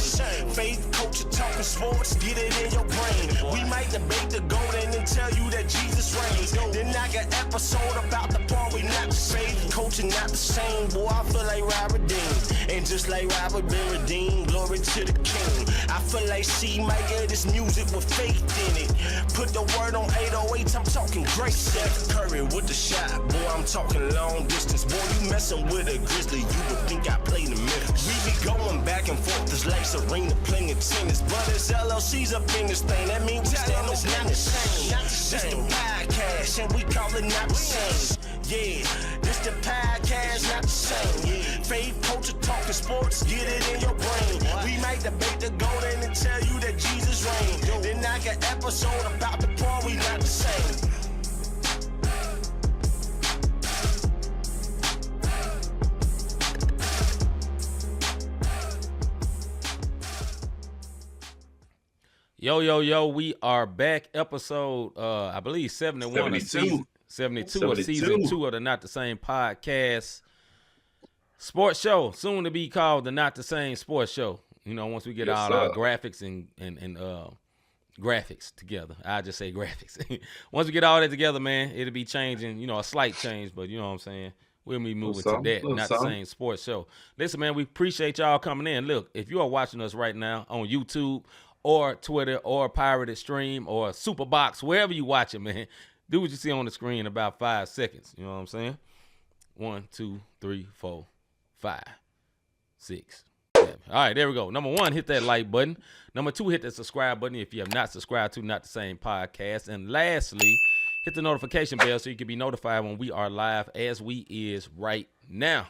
Faith, culture, talking sports, get it in your brain. We might debate the golden and tell you that Jesus reigns. Then knock an episode about the part we not the same. Culture not the same, boy, I feel like Robert Dean. And just like Robert been redeemed, glory to the King. I feel like C might get this music with faith in it. Put the word on 808, I'm talking great. Steph Curry with the shot, boy, I'm talking long distance. Boy, you messing with a Grizzly, you would think I played in Memphis. We be going back and forth, it's like Serena playing tennis. But it's LLC's up in this thing, that means we stand it's not the same. This the podcast, and we call it not the same. Yeah, this the podcast, not the same. Faith, culture, talking sports, get it in your brain. We might debate the golden and tell you that Jesus reigned. Then knock an episode about the part we not the same. Yo, we are back. Episode, I believe, 71 72 of season 2 of the Not the Same podcast. Sports show, soon to be called the Not the Same Sports Show. You know, once we get all our graphics and graphics together. I just say graphics. Once we get all that together, man, it'll be changing, you know, a slight change, but you know what I'm saying? We'll be moving to that, not the same sports show. Listen, man, we appreciate y'all coming in. Look, if you are watching us right now on YouTube or Twitter or Pirated Stream or Superbox, wherever you watch it, man, do what you see on the screen in about 5 seconds. You know what I'm saying? 1, 2, 3, 4, 5, 6, 7. All right, there we go. Number 1, hit that like button. Number 2, hit that subscribe button if you have not subscribed to Not the Same Podcast. And lastly, hit the notification bell so you can be notified when we are live, as we is right now.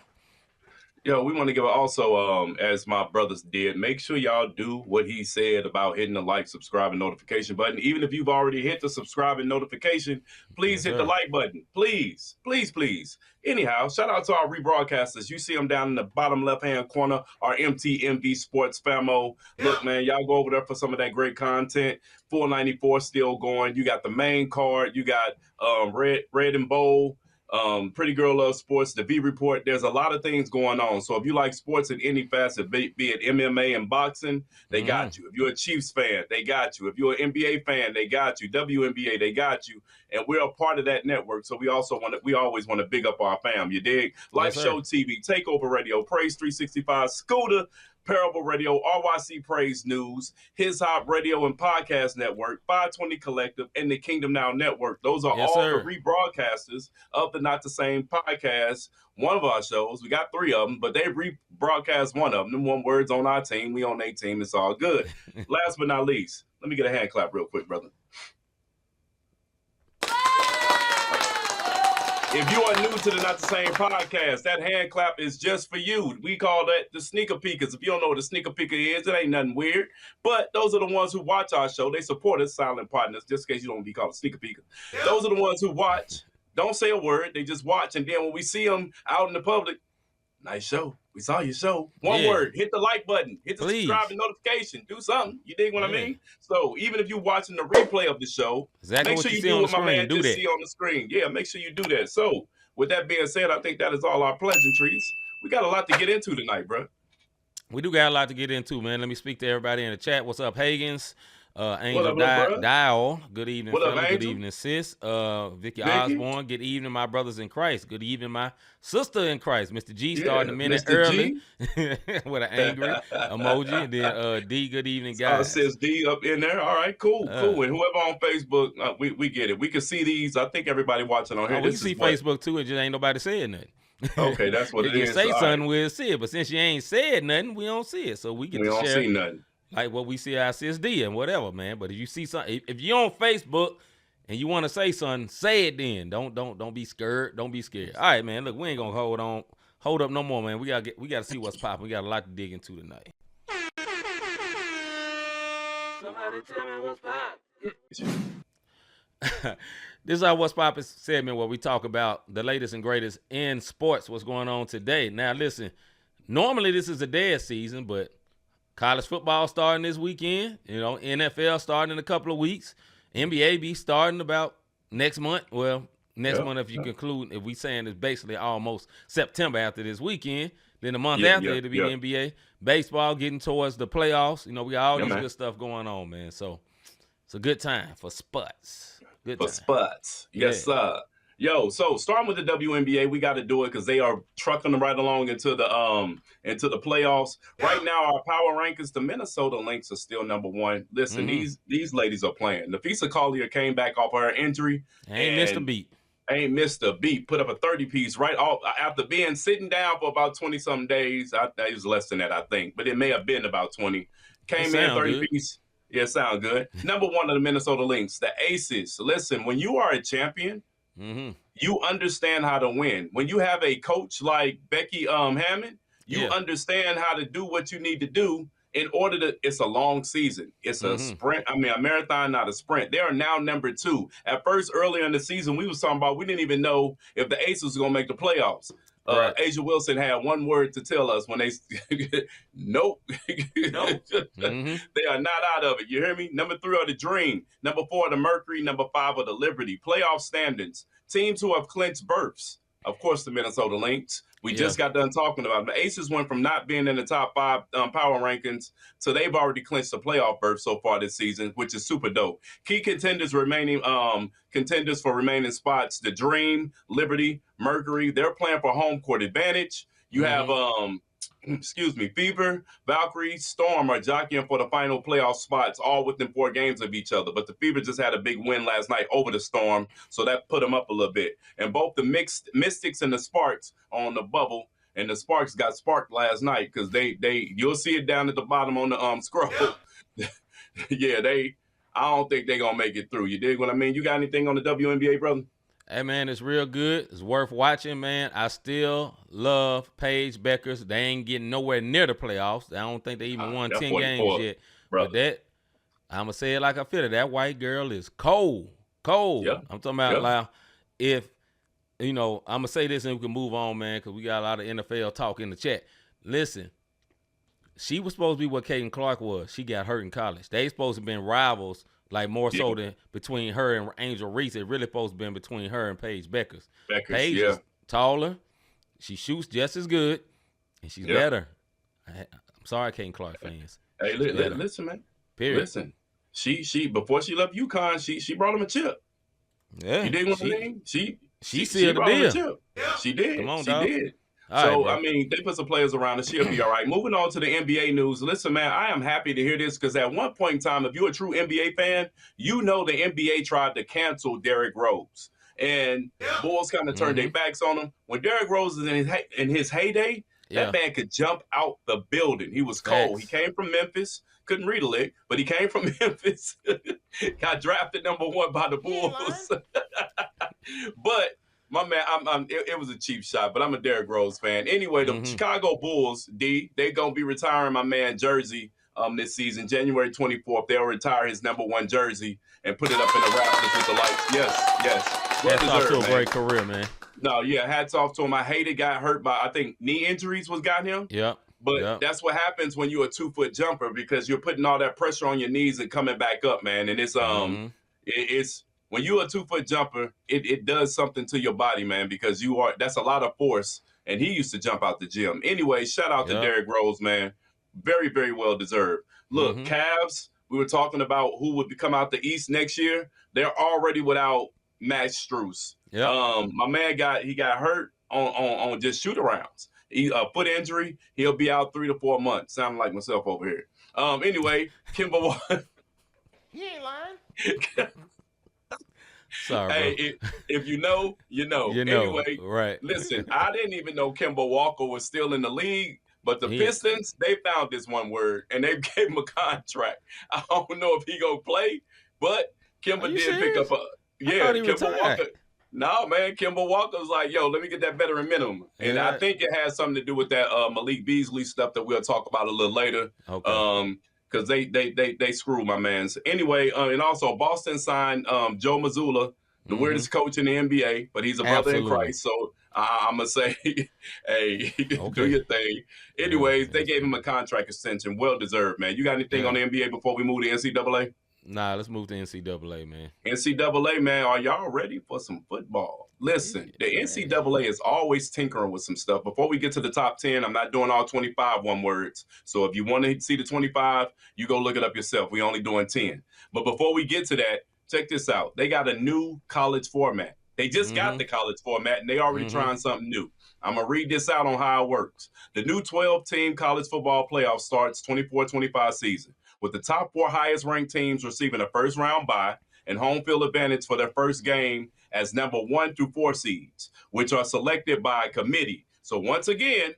Yo, we want to give also, as my brothers did, make sure y'all do what he said about hitting the like, subscribe, and notification button. Even if you've already hit the subscribe and notification, please hit the like button. Please, please, please. Anyhow, shout out to our rebroadcasters. You see them down in the bottom left-hand corner, our MTMV Sports famo. Look, man, y'all go over there for some of that great content. 494 still going. You got the main card. You got Red and Bold. Pretty Girl Loves Sports, the V Report. There's a lot of things going on. So if you like sports in any facet, be it MMA and boxing, they got you. If you're a Chiefs fan, they got you. If you're an NBA fan, they got you. WNBA, they got you. And we're a part of that network. So we always want to big up our fam. You dig? Life Show TV, Takeover Radio, Praise 365, Scooter, Parable Radio, RYC Praise News, His Hop Radio and Podcast Network, 520 Collective, and the Kingdom Now Network. Those are all the rebroadcasters of the Not the Same Podcast. One of our shows, we got 3 of them, but they rebroadcast one of them. Them one words on our team, we on their team, it's all good. Last but not least, let me get a hand clap real quick, brother. If you are new to the Not the Same Podcast, that hand clap is just for you. We call that the sneaker peekers. If you don't know what a sneaker peeker is, it ain't nothing weird. But those are the ones who watch our show. They support us, silent partners, just in case you don't be called a sneaker peeker. Those are the ones who watch, don't say a word, they just watch. And then when we see them out in the public, nice show. We saw your show. One word, hit the like button, hit the subscribe and notification, do something. You dig what I mean? So even if you're watching the replay of the show, make sure you do what my man just see on the screen. Yeah, make sure you do that. So with that being said, I think that is all our pleasantries. We got a lot to get into tonight, bro. We do got a lot to get into, man. Let me speak to everybody in the chat. What's up, Hagans? Angel Dial, good evening, fella. Good evening, sis. Vicky Osborne, good evening, my brothers in Christ. Good evening, my sister in Christ. Mr. G starting a minute early with an angry emoji. And then D, good evening, guys. Says D up in there. All right, cool. And whoever on Facebook, we get it. We can see these. I think everybody watching on here. We can see Facebook too. It just ain't nobody saying nothing. Okay, that's what it is. If you say something, we'll see it. But since you ain't said nothing, we don't see it. So we don't see nothing. Like what we see our sis D and whatever, man. But if you see something, if you're on Facebook and you want to say something, say it then. Don't be scared. Don't be scared. All right, man. Look, we ain't gonna hold up no more, man. We gotta see what's popping. We got a lot to dig into tonight. Somebody tell me what's popping. This is our What's Poppin' segment where we talk about the latest and greatest in sports, what's going on today. Now, listen, normally this is a dead season, but college football starting this weekend, you know, NFL starting in a couple of weeks, NBA be starting about next month. Well, next month if you conclude, if we saying it's basically almost September after this weekend, Then the month after, it'll be the NBA. Baseball getting towards the playoffs. You know, we got all this good stuff going on, man. So it's a good time for sports. Good time. For sports. Yes, sir. Yo, so starting with the WNBA, we got to do it because they are trucking them right along into the playoffs. Right now, our power rankings, the Minnesota Lynx are still number one. Listen, these ladies are playing. Nafisa Collier came back off of her injury. Ain't missed a beat. Put up a 30-piece right off after being sitting down for about 20-something days. It was less than that, I think, but it may have been about 20. Came in 30-piece. Yeah, sound good. Number one of the Minnesota Lynx, the Aces. Listen, when you are a champion, you understand how to win. When you have a coach like Becky Hammond, you understand how to do what you need to do in order to. It's a long season. It's a sprint. I mean, a marathon, not a sprint. They are now number 2. At first, earlier in the season, we was talking about we didn't even know if the Aces was going to make the playoffs. Asia Wilson had one word to tell us when they nope. They are not out of it. You hear me? Number 3 are the Dream. Number 4 are the Mercury. Number 5 are the Liberty. Playoff standings. Teams who have clinched berths. Of course, the Minnesota Lynx. We just got done talking about them. The Aces went from not being in the top 5 power rankings to they've already clinched the playoff berth so far this season, which is super dope. Key contenders for remaining spots, the Dream, Liberty, Mercury. They're playing for home court advantage. You have Fever, Valkyrie, Storm are jockeying for the final playoff spots, all within 4 games of each other. But the Fever just had a big win last night over the Storm, so that put them up a little bit. And both the Mystics and the Sparks are on the bubble, and the Sparks got sparked last night because you'll see it down at the bottom on the scroll. I don't think they're gonna make it through. You dig what I mean? You got anything on the WNBA, brother? Hey, man, it's real good. It's worth watching, man. I still love Paige Beckers. They ain't getting nowhere near the playoffs. I don't think they even won 10 games yet. Brother. But I'm going to say it like I feel it. That white girl is cold. Yeah. I'm talking about like, if, I'm going to say this and we can move on, man, because we got a lot of NFL talk in the chat. Listen, she was supposed to be what Caitlin Clark was. She got hurt in college. They supposed to have been rivals. Like more so than between her and Angel Reese. It really supposed to be between her and Paige Beckers. Paige is taller. She shoots just as good. And she's better. I'm sorry, Caitlin Clark fans. Hey, listen, man. Period. Listen. She before she left UConn, she brought him a chip. Yeah. You did what I mean? She sealed the deal. She did. Come on, she dog. did. All right, I mean, they put some players around and she'll be all right. Moving on to the NBA news. Listen, man, I am happy to hear this because at one point in time, if you're a true NBA fan, you know the NBA tried to cancel Derrick Rose. And Bulls kind of turned their backs on him. When Derrick Rose is in his heyday, that man could jump out the building. He was cold. He came from Memphis. Couldn't read a lick, but he came from Memphis. Got drafted number 1 by the Bulls. But my man, it was a cheap shot, but I'm a Derrick Rose fan. Anyway, the Chicago Bulls, they going to be retiring my man jersey this season, January 24th. They'll retire his number 1 jersey and put it up in the rafters with the lights. Yes. Hats off to a great career, man. No, hats off to him. I hate it. Got hurt by, I think, knee injuries got him. Yeah. But that's what happens when you're a 2-foot jumper because you're putting all that pressure on your knees and coming back up, man. And it's when you're a 2-foot jumper, it does something to your body, man, because that's a lot of force. And he used to jump out the gym. Anyway, shout out to Derrick Rose, man. Very, very well deserved. Look, Cavs, we were talking about who would come out the East next year. They're already without Max Strus. Yeah. My man got hurt on just shoot-arounds. Foot injury, he'll be out 3 to 4 months. Sounding like myself over here. Anyway, Kemba Walker. He ain't lying. Sorry, hey, if you know, you know. Anyway, right. Listen, I didn't even know Kemba Walker was still in the league, but the Pistons, they found this one word, and they gave him a contract. I don't know if he gonna play, but Kemba did pick up Kemba Walker. No, man, Kemba Walker's like, yo, let me get that veteran minimum. And I think it has something to do with that Malik Beasley stuff that we'll talk about a little later. Okay. Because they screw my mans. Anyway, and also Boston signed Joe Mazzulla, the weirdest coach in the NBA, but he's a brother in Christ. So I'm going to say, hey, do your thing. Anyways, they gave him a contract extension. Well-deserved, man. You got anything on the NBA before we move to NCAA? Nah, let's move to NCAA, man. NCAA, man, are y'all ready for some football? Listen, the NCAA is always tinkering with some stuff. Before we get to the top 10, I'm not doing all 25 one words. So if you want to see the 25, you go look it up yourself. We only doing 10. But before we get to that, check this out. They got a new college format. They just got the college format, and they already trying something new. I'm going to read this out on how it works. The new 12-team college football playoff starts 24-25 season, with the top 4 highest-ranked teams receiving a first-round bye and home field advantage for their first game as number 1 through 4 seeds, which are selected by a committee. So once again,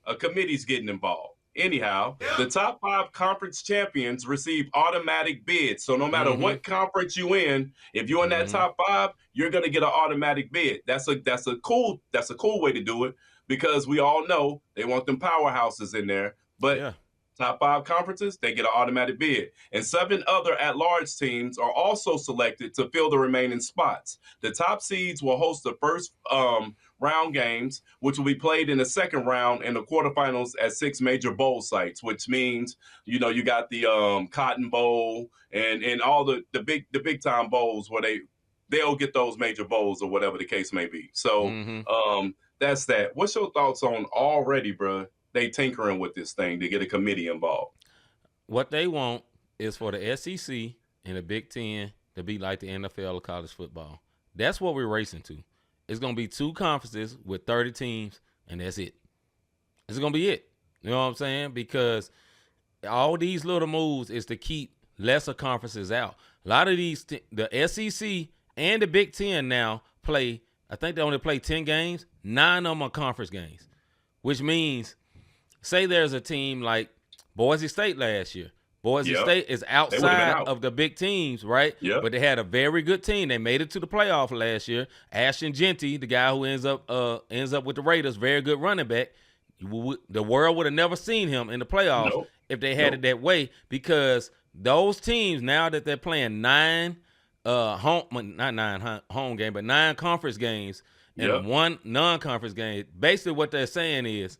a committee's getting involved. Anyhow, the top 5 conference champions receive automatic bids. So no matter what conference you in, if you're in that top 5, you're gonna get an automatic bid. That's a cool way to do it, because we all know they want them powerhouses in there. But top 5 conferences, they get an automatic bid. And 7 other at-large teams are also selected to fill the remaining spots. The top seeds will host the first round games, which will be played in the second round in the quarterfinals at 6 major bowl sites, which means, you know, you got the Cotton Bowl and all the big time bowls where they'll get those major bowls or whatever the case may be. So that's that. What's your thoughts on already, bro? They tinkering with this thing to get a committee involved? What they want is for the SEC and the Big Ten to be like the NFL of college football. That's what we're racing to. It's going to be 2 conferences with 30 teams, and that's it. It's going to be it. You know what I'm saying? Because all these little moves is to keep lesser conferences out. A lot of these, the SEC and the Big Ten now play, I think they only play 10 games. 9 of them are conference games, which means, say there's a team like Boise State last year. Boise State is outside of the big teams, right? Yeah. But they had a very good team. They made it to the playoff last year. Ashton Jeanty, the guy who ends up with the Raiders, very good running back. The world would have never seen him in the playoffs if they had it that way, because those teams, now that they're playing 9 home game, but 9 conference games and 1 non-conference game, basically what they're saying is,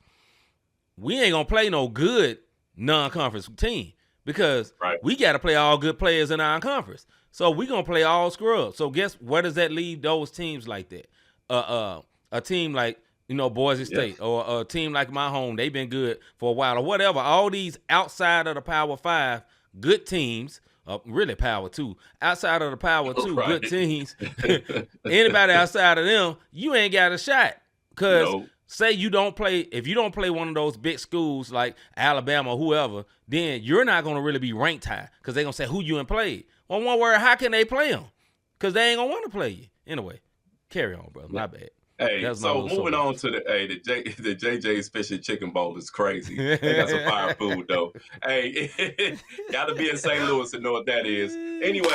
we ain't gonna play no good non-conference team, because we got to play all good players in our conference. So we gonna play all scrubs. So guess where does that leave those teams like that? A team like, you know, Boise State, or a team like my home, they've been good for a while, or whatever. All these outside of the Power 5 good teams, really Power 2, outside of the Power 2 good teams, anybody outside of them, you ain't got a shot, because say you don't play, if you don't play one of those big schools like Alabama or whoever, then you're not going to really be ranked high, because they're going to say who you in played. Well, one word, how can they play them? Because they ain't going to want to play you. Anyway, carry on, brother. My bad. Hey, so moving on to the JJ's Fish and Chicken Bowl is crazy. They got some fire food though. Hey, gotta be in St. Louis to know what that is. Anyway,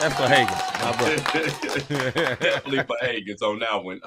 that's for Hagen, my brother. Definitely for Hagen's on that one.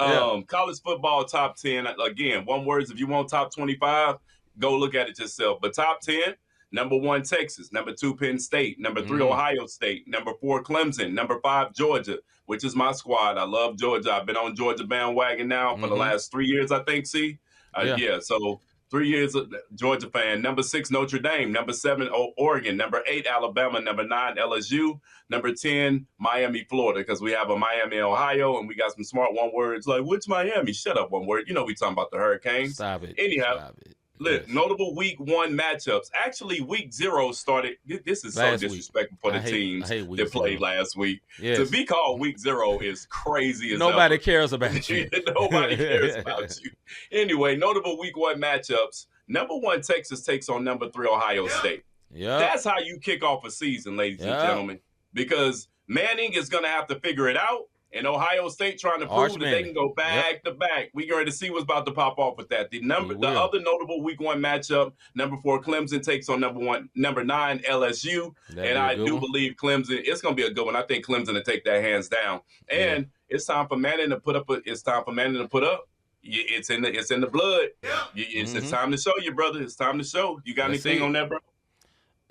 College football top 10. Again, one words. If you want top 25, go look at it yourself. But top 10. Number 1, Texas. Number 2, Penn State. Number 3, Ohio State. Number 4, Clemson. Number 5, Georgia, which is my squad. I love Georgia. I've been on Georgia bandwagon now for the last 3 years, I think, so 3 years of Georgia fan. Number 6, Notre Dame. Number 7, Oregon. Number 8, Alabama. Number 9, LSU. Number 10, Miami, Florida, because we have a Miami, Ohio, and we got some smart one words like, which Miami? Shut up, one word. You know we talking about the Hurricanes. Stop it. Anyhow. Stop it. Notable week 1 matchups. Actually, week 0 started. This is so disrespectful for the teams that played last week. Yes. To be called week 0 is crazy as nobody cares about you. Nobody cares about you. Anyway, notable week 1 matchups. Number 1, Texas takes on number 3, Ohio State. Yeah. That's how you kick off a season, ladies and gentlemen, because Manning is going to have to figure it out. And Ohio State trying to prove that they can go back to back. We're going to see what's about to pop off with that. The other notable week 1 matchup, number 4, Clemson takes on number 9, LSU. And I do believe Clemson, it's going to be a good one. I think Clemson will take that hands down. And it's time for Manning to put up. It's in the blood. It's time to show you, brother. It's time to show. You got anything on that, bro?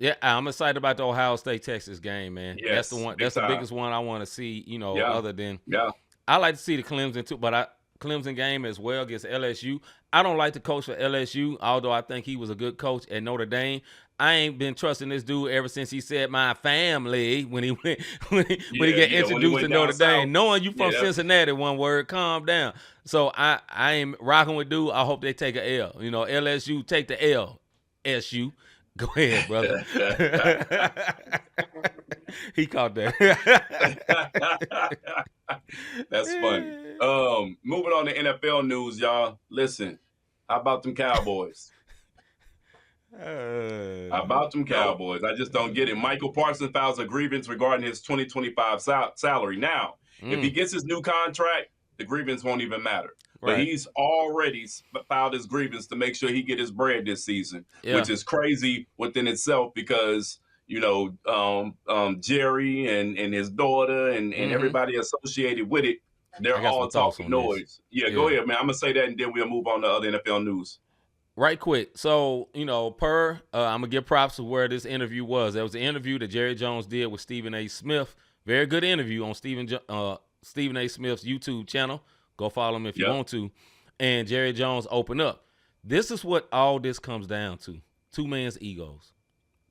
Yeah, I'm excited about the Ohio State-Texas game, man. Yes, that's the one. That's the biggest one I want to see, other than – I like to see the Clemson too, but Clemson game as well against LSU. I don't like the coach for LSU, although I think he was a good coach at Notre Dame. I ain't been trusting this dude ever since he said my family when he went when he got introduced to Notre Dame. Knowing you from Cincinnati, one word, calm down. So I ain't rocking with dude. I hope they take a L. You know, LSU, take the L. SU. Go ahead, brother. He caught that. That's funny. Moving on to NFL news, y'all. Listen, how about them Cowboys? How about them Cowboys? I just don't get it. Michael Parsons files a grievance regarding his 2025 salary. Now, if he gets his new contract, the grievance won't even matter. Right. But he's already filed his grievance to make sure he get his bread this season, which is crazy within itself because, you know, Jerry and his daughter and everybody associated with it, they're all talking noise. Yeah, go ahead, man. I'm going to say that, and then we'll move on to other NFL news. Right quick. So, you know, I'm going to give props to where this interview was. There was an interview that Jerry Jones did with Stephen A. Smith. Very good interview on Stephen A. Smith's YouTube channel. Go follow him if you want to. And Jerry Jones opened up. This is what all this comes down to. Two men's egos,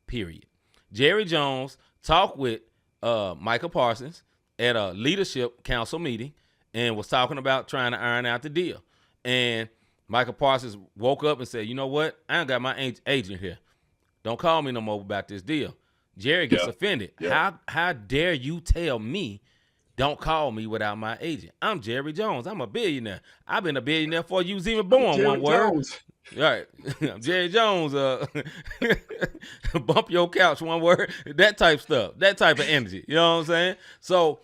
period. Jerry Jones talked with Michael Parsons at a leadership council meeting and was talking about trying to iron out the deal. And Michael Parsons woke up and said, you know what? I ain't got my agent here. Don't call me no more about this deal. Jerry gets offended. How dare you tell me don't call me without my agent? I'm Jerry Jones. I'm a billionaire. I've been a billionaire before you was even born, one word. Right. I'm Jerry Jones. Bump your couch, one word. That type stuff. That type of energy. You know what I'm saying? So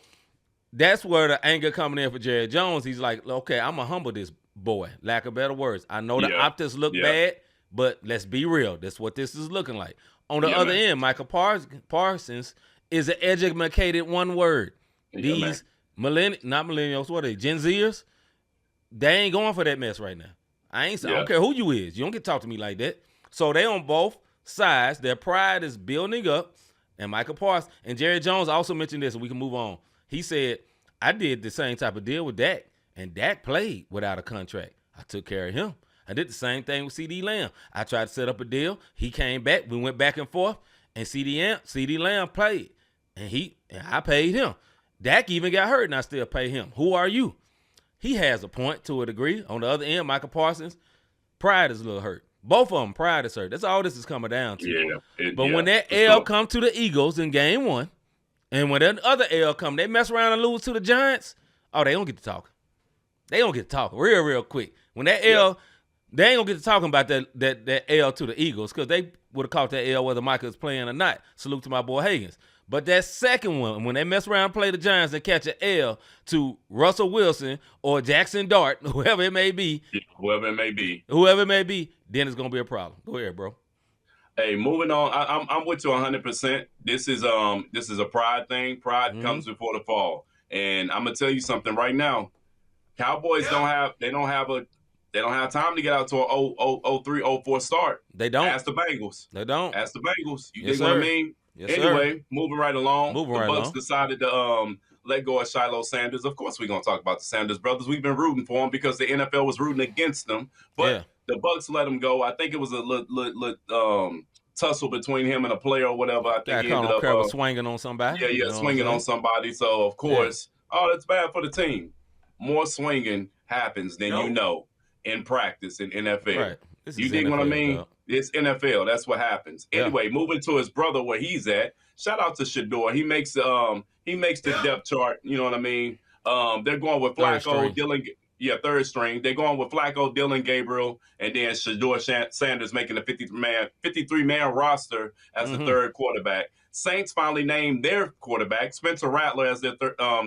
that's where the anger coming in for Jerry Jones. He's like, okay, I'm going to humble this boy. Lack of better words. I know the optics look bad, but let's be real. That's what this is looking like. On the other end, Michael Parsons is an educated one word. These not millennials, what are they, Gen Zers? They ain't going for that mess right now. I don't care who you is. You don't get to talk to me like that. So they on both sides. Their pride is building up. And Michael Parsons and Jerry Jones also mentioned this, and we can move on. He said, I did the same type of deal with Dak, and Dak played without a contract. I took care of him. I did the same thing with CD Lamb. I tried to set up a deal. He came back. We went back and forth, and CD Lamb played, and I paid him. Dak even got hurt, and I still pay him. Who are you? He has a point to a degree. On the other end, Michael Parsons, pride is a little hurt. Both of them, pride is hurt. That's all this is coming down to. But when that L come to the Eagles in game 1, and when that other L come, they mess around and lose to the Giants, they don't get to talking. They don't get to talking real quick. When that L, they ain't going to get to talking about that L to the Eagles because they would have caught that L whether Michael was playing or not. Salute to my boy Higgins. But that second one, when they mess around and play the Giants and catch an L to Russell Wilson or Jackson Dart, whoever it may be, then it's going to be a problem. Go ahead, bro. Hey, moving on. I'm with you 100%. This is a pride thing. Pride comes before the fall. And I'm gonna tell you something right now. Cowboys don't have time to get out to a 0-3-0-4 start. They don't. Ask the Bengals. They don't. Ask the Bengals. You dig what I mean? Yes, anyway, moving right along. The Bucs decided to let go of Shiloh Sanders. Of course, we're gonna talk about the Sanders brothers. We've been rooting for them because the NFL was rooting against them. But the Bucs let him go. I think it was a tussle between him and a player or whatever. I think he ended up swinging on somebody. Swinging on somebody. So of course, that's bad for the team. More swinging happens than you know in practice in NFL. Right. You dig what I mean? Though. It's NFL. That's what happens. Anyway, moving to his brother where he's at. Shout out to Shedeur. He makes the depth chart. You know what I mean? They're going with Flacco, Dylan. Yeah, third string. They're going with Flacco, Dylan Gabriel, and then Shedeur Sanders making a 53-man roster as the third quarterback. Saints finally named their quarterback, Spencer Rattler, as their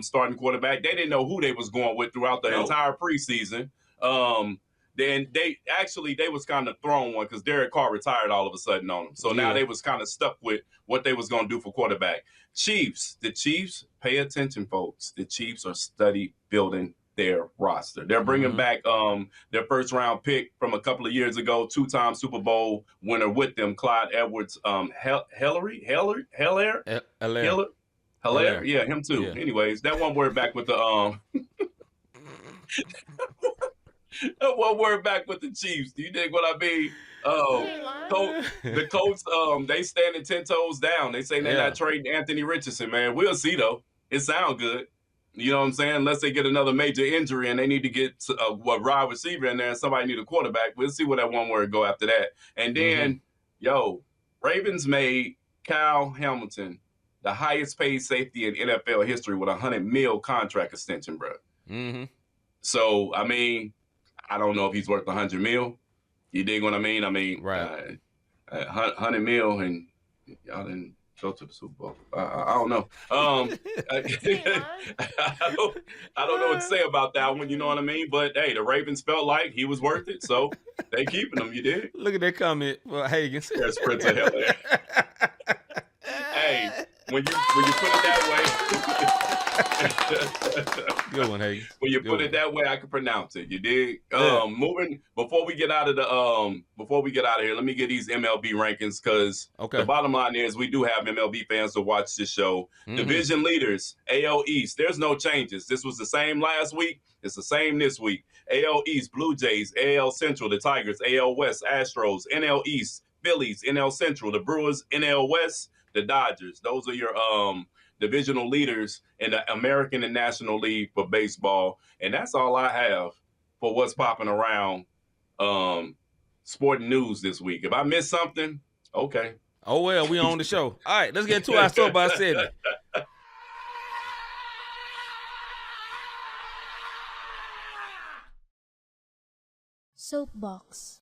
starting quarterback. They didn't know who they was going with throughout the entire preseason. Then they was kind of thrown one because Derek Carr retired all of a sudden on them. So now they was kind of stuck with what they was going to do for quarterback. The Chiefs, pay attention, folks. The Chiefs are study building their roster. They're bringing back their first round pick from a couple of years ago, 2-time Super Bowl winner with them, Clyde Edwards, Hilaire. Yeah, him too. Yeah. Anyways, that one word back with the One word back with the Chiefs. Do you dig what I mean? The Colts, they standing 10 toes down. They say they're not trading Anthony Richardson, man. We'll see, though. It sounds good. You know what I'm saying? Unless they get another major injury and they need to get a wide receiver in there and somebody need a quarterback. We'll see where that one word go after that. And then, Ravens made Kyle Hamilton the highest paid safety in NFL history with $100 million contract extension, bro. Mm-hmm. So, I mean, I don't know if he's worth $100 million. You dig what I mean? I mean, right. $100 million and y'all didn't go to the Super Bowl. I don't know. I don't know what to say about that one. You know what I mean? But hey, the Ravens felt like he was worth it, so they keeping him. You did. Look at that comment, Hagens. There's Prince of Hell there. Hey, when you put it that way. Good one, Hagens. When you put it that way, I can pronounce it. You dig? Moving before we get out of here, let me get these MLB rankings because the bottom line is we do have MLB fans to watch this show. Mm-hmm. Division leaders, AL East. There's no changes. This was the same last week. It's the same this week. AL East, Blue Jays. AL Central, the Tigers. AL West, Astros. NL East, Phillies. NL Central, the Brewers. NL West, the Dodgers. Those are your divisional leaders in the American and National League for baseball. And that's all I have for what's popping around sporting news this week. If I missed something, okay. Oh, well, we on the show. All right, let's get to our soapbox segment. Soapbox.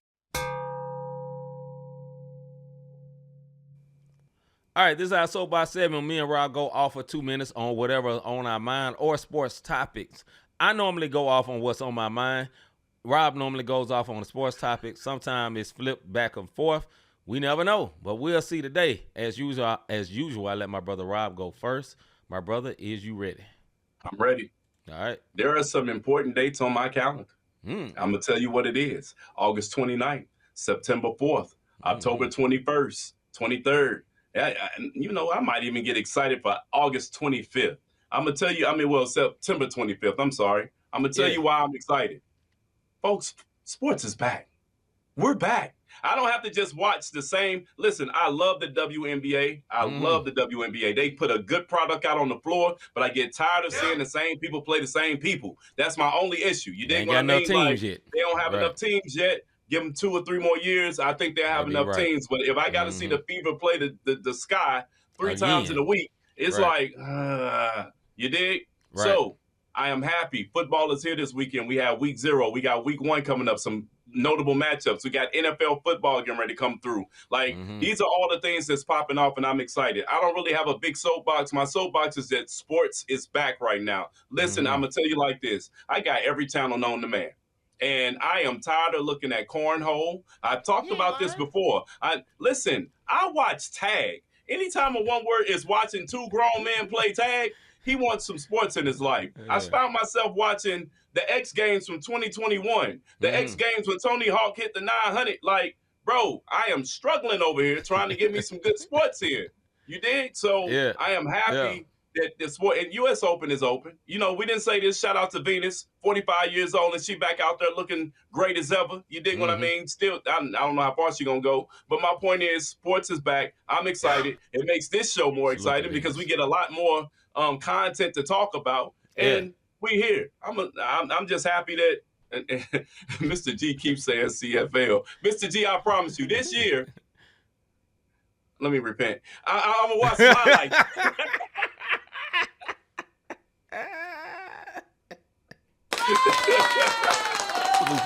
All right, this is our soapbox segment. Me and Rob go off for 2 minutes on whatever on our mind or sports topics. I normally go off on what's on my mind. Rob normally goes off on the sports topic. Sometimes it's flipped back and forth. We never know, but we'll see today. As usual, I let my brother Rob go first. My brother, is you ready? I'm ready. All right. There are some important dates on my calendar. I'm going to tell you what it is. August 29th, September 4th, October 21st, 23rd. I might even get excited for August 25th. I'm going to tell you, September 25th. I'm sorry. I'm going to tell you why I'm excited. Folks, sports is back. We're back. I don't have to just watch the same. Listen, I love the WNBA. I love the WNBA. They put a good product out on the floor, but I get tired of seeing the same people play the same people. That's my only issue. You dig what I mean? Teams yet. They don't have enough teams yet. Give them 2 or 3 more years. I think they'll have enough teams. But if I got to see the Fever play the Sky 3 times in a week, it's like, you dig? Right. So I am happy. Football is here this weekend. We have week 0. We got week 1 coming up. Some notable matchups. We got NFL football getting ready to come through. These are all the things that's popping off, and I'm excited. I don't really have a big soapbox. My soapbox is that sports is back right now. Listen, I'm going to tell you like this. I got every channel known to man. And I am tired of looking at cornhole. I've talked about this before. I watch tag. Anytime a one word is watching 2 grown men play tag, he wants some sports in his life. I found myself watching the X Games from 2021, the X Games when Tony Hawk hit the 900. Like, bro, I am struggling over here trying to get me some good sports here. You dig? So I am happy that the sport and U.S. Open is open. You know, we didn't say this. Shout out to Venus, 45 years old, and she back out there looking great as ever. You dig what I mean? Still, I don't know how far she's going to go. But my point is, sports is back. I'm excited. It makes this show more exciting because we get a lot more content to talk about. And we here. I'm just happy that Mr. G keeps saying CFL. Mr. G, I promise you, this year, let me repent. I'm going to watch some highlights.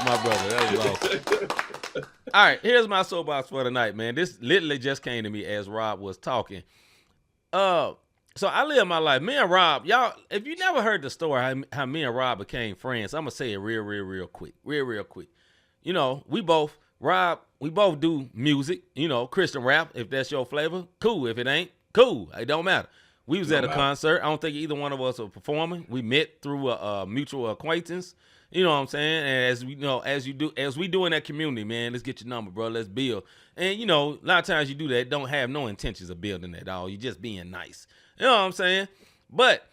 My brother, that was awesome. All right, here's my soapbox for tonight, man. This literally just came to me as Rob was talking. So I live my life. Me and Rob, y'all, if you never heard the story how me and Rob became friends, I'm gonna say it real quick. You know, we both do music, Christian rap. If that's your flavor, cool. If it ain't, cool. It don't matter. We was at a concert. I don't think either one of us were performing. We met through a mutual acquaintance. You know what I'm saying? And as we do in that community, man, let's get your number, bro. Let's build. And, a lot of times you do that, don't have no intentions of building at all. You're just being nice. You know what I'm saying? But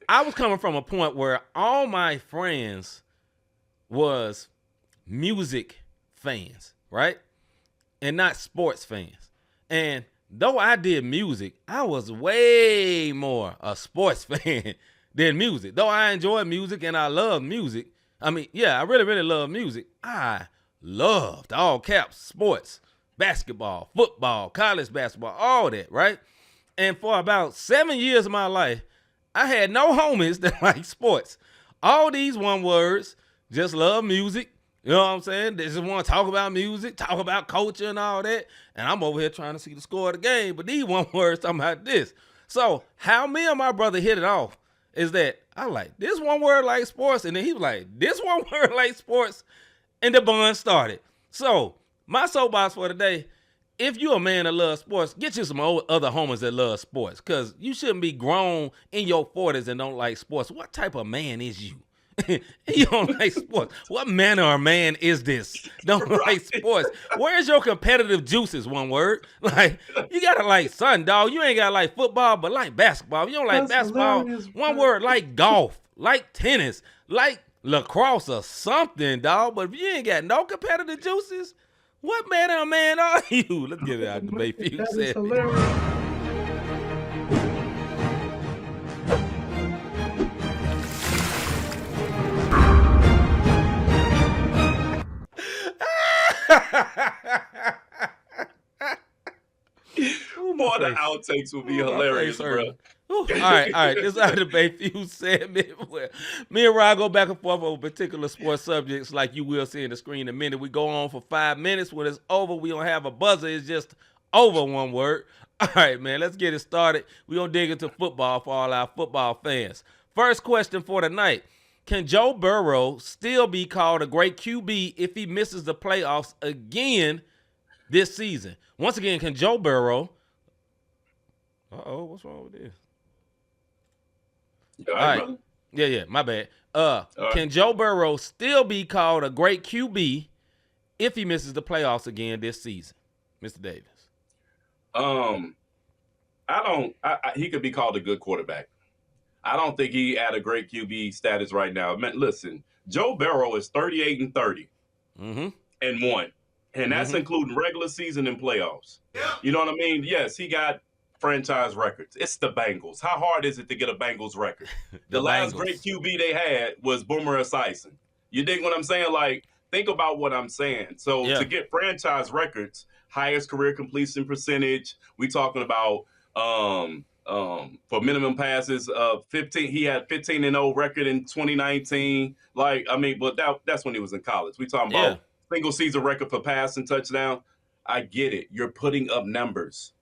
I was coming from a point where all my friends was music fans, right? And not sports fans. And though I did music, I was way more a sports fan than music. Though I enjoy music and I love music. I mean, yeah, I really, really love music. I loved, all caps, sports, basketball, football, college basketball, all that, right? And for about 7 years of my life, I had no homies that like sports. All these one words, just love music. You know what I'm saying? They just want to talk about music, talk about culture and all that. And I'm over here trying to see the score of the game. But these one words talking about this. So how me and my brother hit it off is that I like this one word like sports. And then he was like, this one word like sports. And the bond started. So my soapbox for today, if you're a man that loves sports, get you some other homies that love sports. Because you shouldn't be grown in your 40s and don't like sports. What type of man is you? You don't like sports. What manner of man is this? Don't like sports. Where's your competitive juices? One word. Like, you gotta like something, dog. You ain't gotta like football, but like basketball. You don't like basketball. One word, like golf, like tennis, like lacrosse or something, dog. But if you ain't got no competitive juices, what manner of man are you? Let's get it out of the Bayfield. That is hilarious. More the outtakes will be hilarious, bro. All right. This is out of the Bayfield segment where me and Rod go back and forth over particular sports subjects like you will see in the screen in a minute. We go on for 5 minutes. When it's over, we don't have a buzzer. It's just over, one word. All right, man, let's get it started. We're going to dig into football for all our football fans. First question for tonight. Can Joe Burrow still be called a great QB if he misses the playoffs again this season? Once again, can Joe Burrow... what's wrong with this? All right. Yeah, my bad. Can Joe Burrow still be called a great QB if he misses the playoffs again this season? Mr. Davis. He could be called a good quarterback. I don't think he at a great QB status right now. Man, listen, Joe Burrow is 38-30 and 1. And that's including regular season and playoffs. Yeah. You know what I mean? Yes, he got franchise records. It's the Bengals. How hard is it to get a Bengals record? The last great QB they had was Boomer Esiason. You dig what I'm saying? Like, think about what I'm saying. So to get franchise records, highest career completion percentage, we talking about for minimum passes, 15. He had 15-0 record in 2019. Like, I mean, but that's when he was in college. We talking about single season record for pass and touchdown. I get it. You're putting up numbers,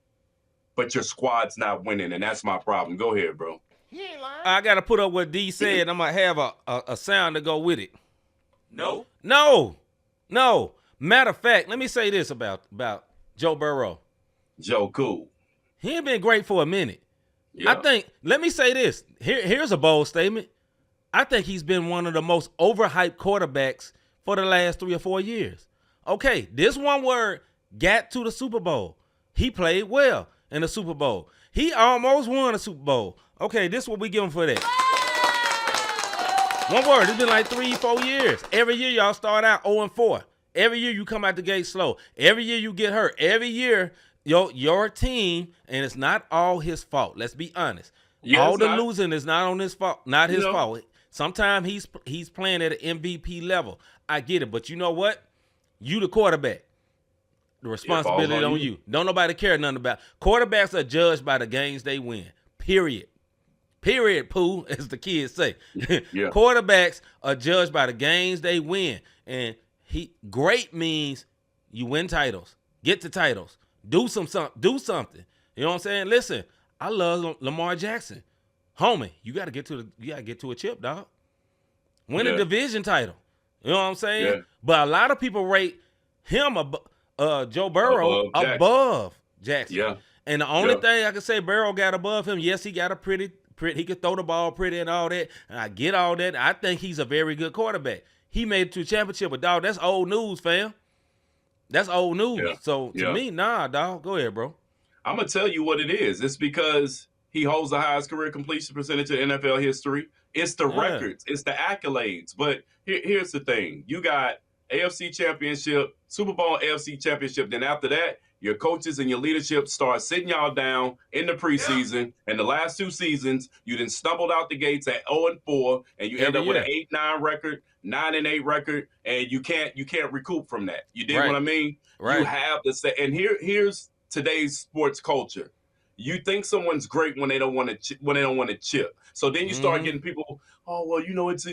but your squad's not winning, and that's my problem. Go ahead, bro. I got to put up what D said. I'm going to have a sound to go with it. No. Matter of fact, let me say this about Joe Burrow. Joe cool. He ain't been great for a minute. Yeah. I think, let me say this. Here's a bold statement. I think he's been one of the most overhyped quarterbacks for the last 3 or 4 years. Okay, this one word got to the Super Bowl. He played well in the Super Bowl. He almost won a Super Bowl. Okay, this is what we give him for that. One word, it's been like 3-4 years. Every year y'all start out 0-4. Every year you come out the gate slow. Every year you get hurt. Every year your team, and it's not all his fault. Let's be honest. Yeah, all the losing is not on his fault. Not his fault. Sometimes he's playing at an MVP level. I get it, but you know what? You the quarterback. The responsibility on you. Don't nobody care nothing about. Quarterbacks are judged by the games they win. Period, Pooh, as the kids say. Quarterbacks are judged by the games they win. And great means you win titles, get to titles, do something. You know what I'm saying? Listen, I love Lamar Jackson. Homie, you gotta get to a chip, dog. Win a division title. You know what I'm saying? Yeah. But a lot of people rate him Joe Burrow above Jackson. Yeah. And the only thing I can say Burrow got above him, yes, he got a pretty, he could throw the ball pretty and all that. And I get all that. I think he's a very good quarterback. He made it to a championship, but dog, that's old news, fam. That's old news. Yeah. So to me, nah, dog. Go ahead, bro. I'm gonna tell you what it is. It's because he holds the highest career completion percentage in NFL history. It's the records. It's the accolades. But here's the thing. You got AFC Championship, Super Bowl, AFC Championship. Then after that, your coaches and your leadership start sitting y'all down in the preseason. And the last 2 seasons, you then stumbled out the gates at 0-4, and you end up with an 8-9 record, 9-8 record, and you can't recoup from that. You dig what I mean? Right. You have to say, and here's today's sports culture. You think someone's great when they don't want to chip. So then you start getting people, oh well, it's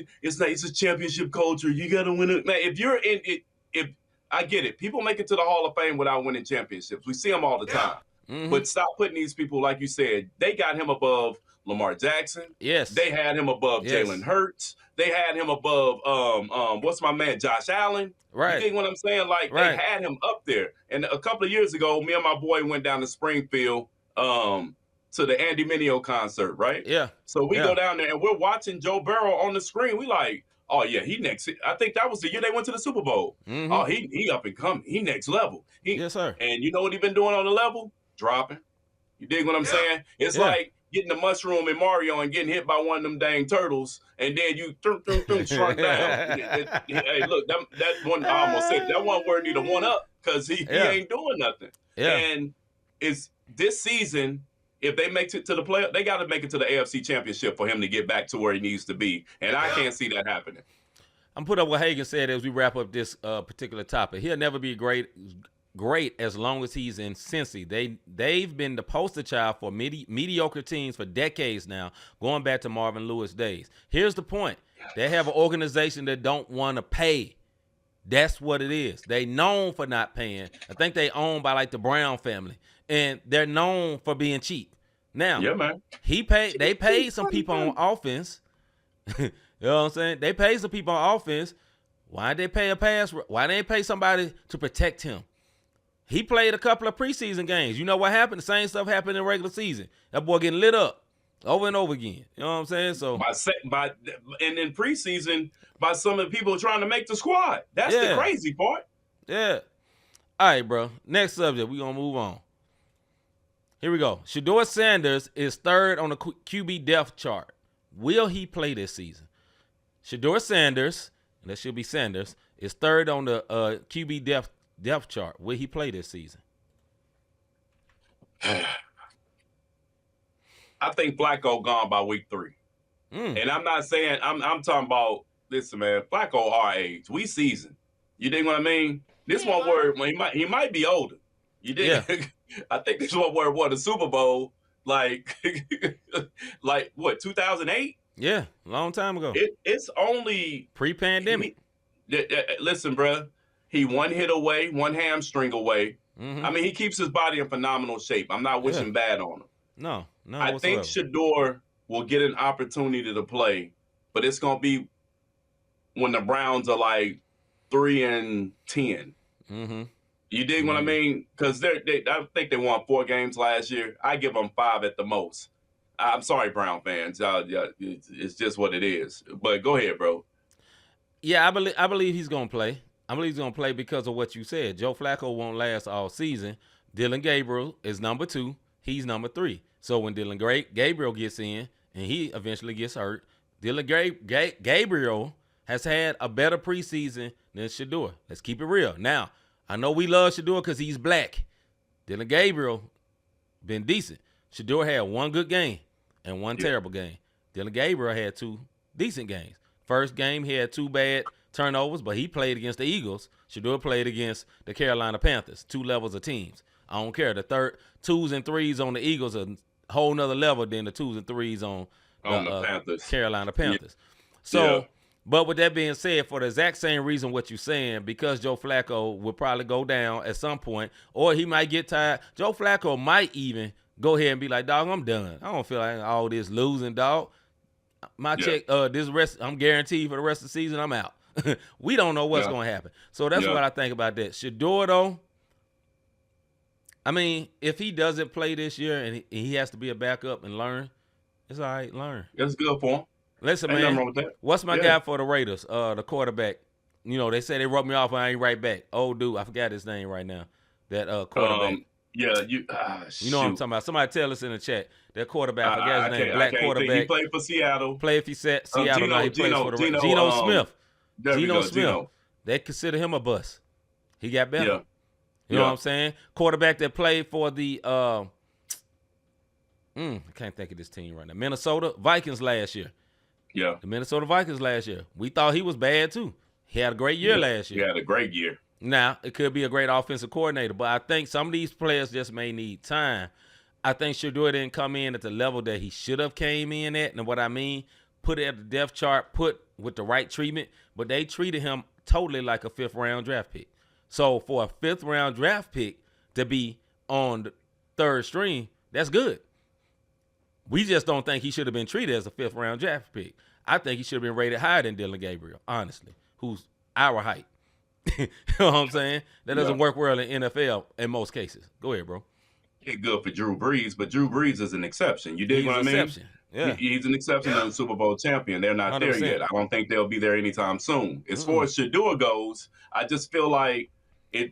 a championship culture. You got to win it. Man, if you're in it, if I get it, people make it to the Hall of Fame without winning championships. We see them all the time. But stop putting these people, like you said, they got him above Lamar Jackson. Yes. They had him above Jalen Hurts. They had him above what's my man, Josh Allen. Right. You think what I'm saying? Like they had him up there. And a couple of years ago, me and my boy went down to Springfield to the Andy Mineo concert, right? Yeah. So we go down there and we're watching Joe Burrow on the screen. We like, oh yeah, he next. I think that was the year they went to the Super Bowl. Oh, he up and coming. He next level. Yes, sir. And you know what he been doing on the level? Dropping. You dig what I'm saying? It's like getting the mushroom in Mario and getting hit by one of them dang turtles, and then you shrunk down. Hey, look, that one I almost said that one word need a 1-up because he ain't doing nothing. Yeah. And it's this season. If they make it to the playoff, they got to make it to the AFC Championship for him to get back to where he needs to be, and I can't see that happening. I'm put up what Hagan said as we wrap up this particular topic. He'll never be great as long as he's in Cincy. They've been the poster child for mediocre teams for decades now, going back to Marvin Lewis days. Here's the point: they have an organization that don't want to pay. That's what it is. They known for not paying. I think they owned by like the Brown family, and they're known for being cheap. Now, they paid some people on offense. You know what I'm saying? They paid some people on offense. Why did they pay a pass? Why didn't they pay somebody to protect him? He played a couple of preseason games. You know what happened? The same stuff happened in regular season. That boy getting lit up over and over again. You know what I'm saying? So and in preseason by some of the people trying to make the squad. That's the crazy part. Yeah. All right, bro. Next subject. We're going to move on. Here we go. Shedeur Sanders is third on the QB depth chart. Will he play this season? Shedeur Sanders, and that should be Sanders, is third on the QB depth chart. Will he play this season? I think Flacco gone by week 3. And I'm not saying I'm talking about, listen, man, Flacco our age. We seasoned. You dig what I mean? This one word, he might be older. You dig? Yeah. I think this one word won the Super Bowl like what, 2008? Yeah, long time ago. It's only pre-pandemic. Listen, bro, he one hit away, one hamstring away. I mean, he keeps his body in phenomenal shape. I'm not wishing bad on him. No. I think Shedeur will get an opportunity to play, but it's gonna be when the Browns are like 3-10. You dig what I mean? Because I think they won 4 games last year. I give them 5 at the most. I'm sorry, Brown fans. It's just what it is. But go ahead, bro. Yeah, I believe he's gonna play. I believe he's gonna play because of what you said. Joe Flacco won't last all season. Dylan Gabriel is number 2. He's number 3. So when Dylan Gabriel gets in and he eventually gets hurt, Dylan Gabriel has had a better preseason than Shedeur. Let's keep it real. Now, I know we love Shedeur because he's black. Dylan Gabriel been decent. Shedeur had 1 good game and 1 terrible game. Dylan Gabriel had 2 decent games. First game, he had 2 bad turnovers, but he played against the Eagles. Shedeur played against the Carolina Panthers, 2 levels of teams. I don't care. The 2s and 3s on the Eagles are a whole nother level than the 2s and 3s on the Panthers. Carolina Panthers. So, but with that being said, for the exact same reason what you're saying, because Joe Flacco will probably go down at some point, or he might get tired. Joe Flacco might even go ahead and be like, dog, I'm done. I don't feel like all this losing, dog. My check, I'm guaranteed for the rest of the season, I'm out. We don't know what's going to happen. So that's what I think about that. Shedeur, though, I mean, if he doesn't play this year and he has to be a backup and learn, it's all right, learn. That's good for him. Listen, ain't man, nothing wrong with that. What's my guy for the Raiders, the quarterback? You know, they say they wrote me off and I ain't right back. Old dude, I forgot his name right now. That quarterback. You know what I'm talking about. Somebody tell us in the chat. That quarterback, I forgot his name, black quarterback. He played for Seattle. Played for Seattle. Now he plays for the Geno Smith. There Geno we go, Smith. Geno. they consider him a bust. He got better. Yeah. You know what I'm saying? Quarterback that played for the I can't think of this team right now. Minnesota Vikings last year. Yeah. The Minnesota Vikings last year. We thought he was bad too. He had a great year last year. He had a great year. Now, it could be a great offensive coordinator, but I think some of these players just may need time. I think Shedeur didn't come in at the level that he should have came in at. And what I mean, put it at the depth chart, put with the right treatment, but they treated him totally like a 5th-round draft pick. So for a 5th-round draft pick to be on the 3rd string, that's good. We just don't think he should have been treated as a 5th-round draft pick. I think he should have been rated higher than Dillon Gabriel, honestly, who's our height. You know what I'm saying? That doesn't work well in NFL in most cases. Go ahead, bro. It's good for Drew Brees, but Drew Brees is an exception. You dig what I mean? Exception. Yeah. He's an exception and a Super Bowl champion. They're not 100%. There yet. I don't think they'll be there anytime soon. As far as Shedeur goes, I just feel like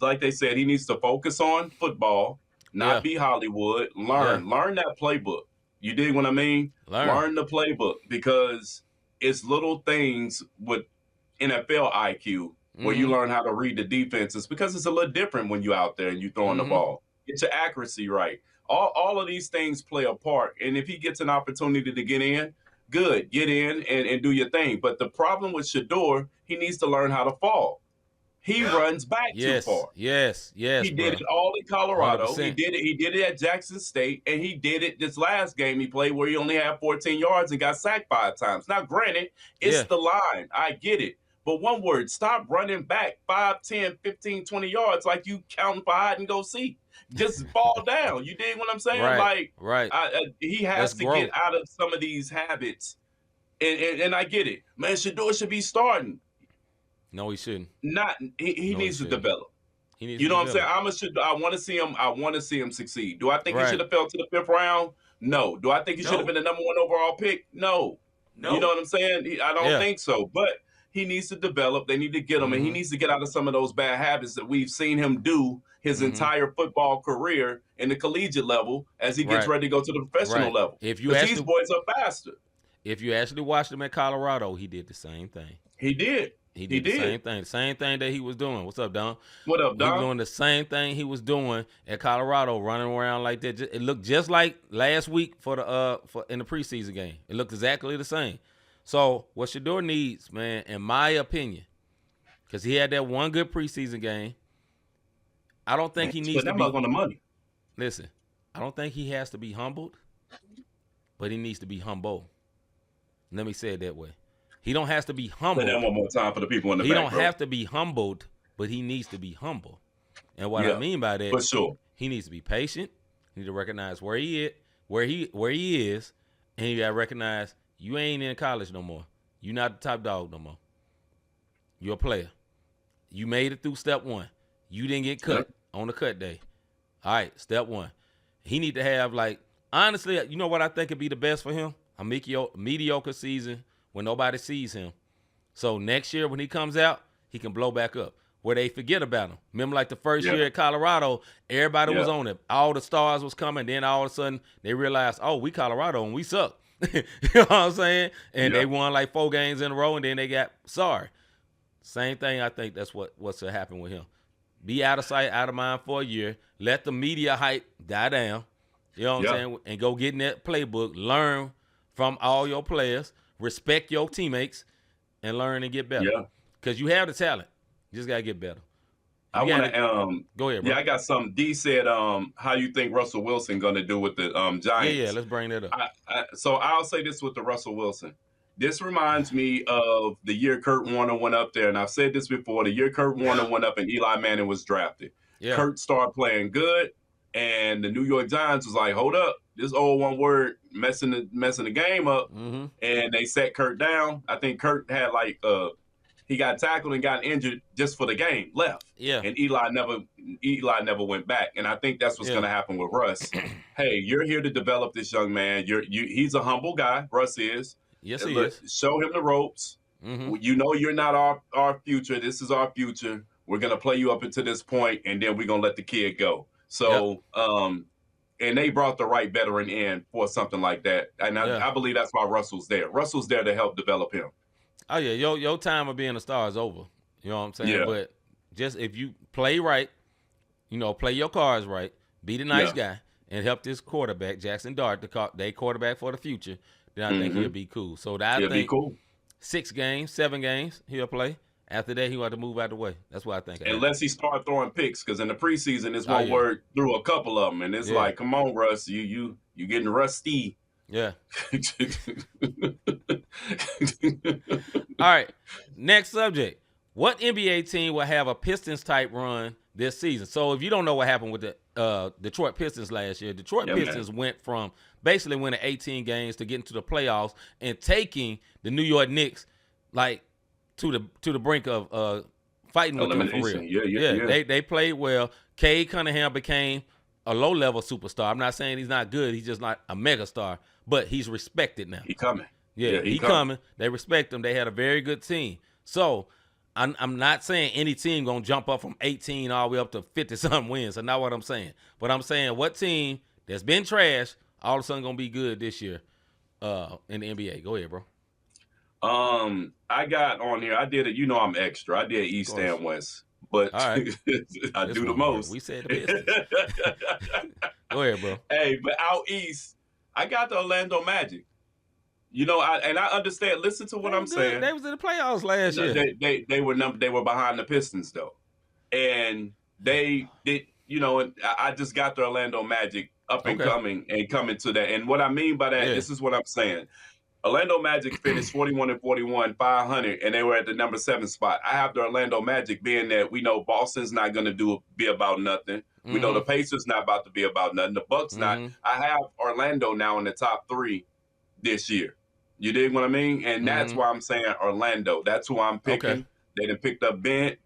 like they said, he needs to focus on football, not be Hollywood. Learn that playbook. You dig what I mean? Learn the playbook, because it's little things with NFL IQ where you learn how to read the defenses, because it's a little different when you're out there and you're throwing the ball. Get your accuracy right. All of these things play a part. And if he gets an opportunity to get in, good. Get in and do your thing. But the problem with Shedeur, he needs to learn how to fall. He runs back too far. Yes. He did it all in Colorado. 100%. He did it at Jackson State, and he did it this last game he played where he only had 14 yards and got sacked 5 times. Now, granted, it's the line. I get it. But one word, stop running back 5, 10, 15, 20 yards like you counting for hide and go seek. Just fall down. You dig what I'm saying? Right. He has to get out of some of these habits. And I get it. Man, Shedeur should be starting. No, he shouldn't. He needs to develop. He needs you know to what I'm saying? I want to see him. I want to see him succeed. Do I think he should have fell to the 5th round? No. Do I think he should have been the number 1 overall pick? No. You know what I'm saying? I don't think so. But he needs to develop. They need to get him, and he needs to get out of some of those bad habits that we've seen him do his entire football career in the collegiate level as he gets ready to go to the professional level. These boys are faster. If you actually watched him at Colorado, he did the same thing. He did. He did the same thing. The same thing that he was doing. What's up, Don? What up, Don? He was doing the same thing he was doing at Colorado, running around like that. It looked just like last week for in the preseason game. It looked exactly the same. So what Shedeur needs, man, in my opinion, because he had that one good preseason game, I don't think he needs to be on the money. Listen, I don't think he has to be humbled, but he needs to be humble. Let me say it that way. He don't have to be humbled. Say that one more time for the people in the back. He don't have to be humbled, but he needs to be humble. And what I mean by that, for sure, he needs to be patient. He needs to recognize where he is, and he got to recognize you ain't in college no more. You're not the top dog no more. You're a player. You made it through step 1. You didn't get cut on the cut day. All right, step 1. He need to have, like, honestly, you know what I think would be the best for him? A mediocre season when nobody sees him. So next year when he comes out, he can blow back up where they forget about him. Remember, like the first year at Colorado, everybody was on it. All the stars was coming. Then all of a sudden they realized, oh, we Colorado and we suck. You know what I'm saying? And they won like 4 games in a row, and then they got sorry. Same thing. I think that's what's to happen with him. Be out of sight, out of mind for a year. Let the media hype die down. You know what I'm saying? And go get in that playbook. Learn from all your players. Respect your teammates and learn and get better. Yeah. Because you have the talent. You just got to get better. I want to go ahead, bro. Yeah, I got something. D said how you think Russell Wilson going to do with the Giants. Yeah, let's bring that up. So I'll say this with the Russell Wilson. This reminds me of the year Kurt Warner went up there, and I've said this before, the year Kurt Warner went up and Eli Manning was drafted. Yeah. Kurt started playing good, and the New York Giants was like, hold up, this old one word messing the game up, and they set Kurt down. I think Kurt had he got tackled and got injured just for the game, left. Yeah. And Eli never went back. And I think that's what's going to happen with Russ. Hey, you're here to develop this young man. He's a humble guy. Russ is. Yes, he is. Show him the ropes. You know you're not our future. This is our future. We're going to play you up until this point, and then we're going to let the kid go. So, and they brought the right veteran in for something like that. And I believe that's why Russell's there. Russell's there to help develop him. Oh, yeah. Your time of being a star is over. You know what I'm saying? Yeah. But just if you play right, play your cards right, be the nice guy, and help this quarterback, Jackson Dart, they quarterback for the future, then I think he'll be cool. So I think 6 games, 7 games, he'll play. After that, he'll have to move out the way. That's what I think. Unless he start throwing picks, because in the preseason, it's one word through a couple of them, and it's like, come on, Russ, you getting rusty. Yeah. All right. Next subject. What NBA team will have a Pistons type run this season? So if you don't know what happened with the Detroit Pistons last year, Detroit Pistons went from basically winning 18 games to getting to the playoffs and taking the New York Knicks like to the brink of fighting with them for real. Yeah. They played well. Cade Cunningham became a low-level superstar. I'm not saying he's not good. He's just not a megastar, but he's respected now. He coming. Yeah, he coming. They respect him. They had a very good team. So I'm not saying any team going to jump up from 18 all the way up to 50-something wins. That's not what I'm saying. But I'm saying what team that's been trash all of a sudden going to be good this year in the NBA. Go ahead, bro. I got on here. I did it. I'm extra. I did East and West. But I do the most. We said the business. Go ahead, bro. Hey, but out East, I got the Orlando Magic. I understand. Listen to what I'm saying. They was in the playoffs last year. They were behind the Pistons though, and they did. I just got the Orlando Magic up and coming to that. And what I mean by that, this is what I'm saying. Orlando Magic finished 41-41, 500, and they were at the number 7 spot. I have the Orlando Magic being that we know Boston's not going to be about nothing. We know the Pacers not about to be about nothing. The Bucks not. I have Orlando now in the top 3 this year. You dig what I mean? And that's why I'm saying Orlando. That's who I'm picking. Okay. They done picked up Bane,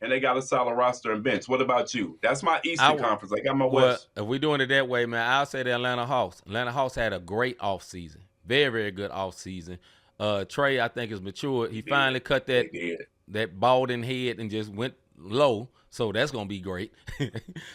and they got a solid roster and bench. What about you? That's my Eastern Conference. I got my West. If we're doing it that way, man, I'll say the Atlanta Hawks. Atlanta Hawks had a great offseason. Very, very good offseason. Trey, I think, is matured. He finally cut that balding head and just went low. So that's going to be great.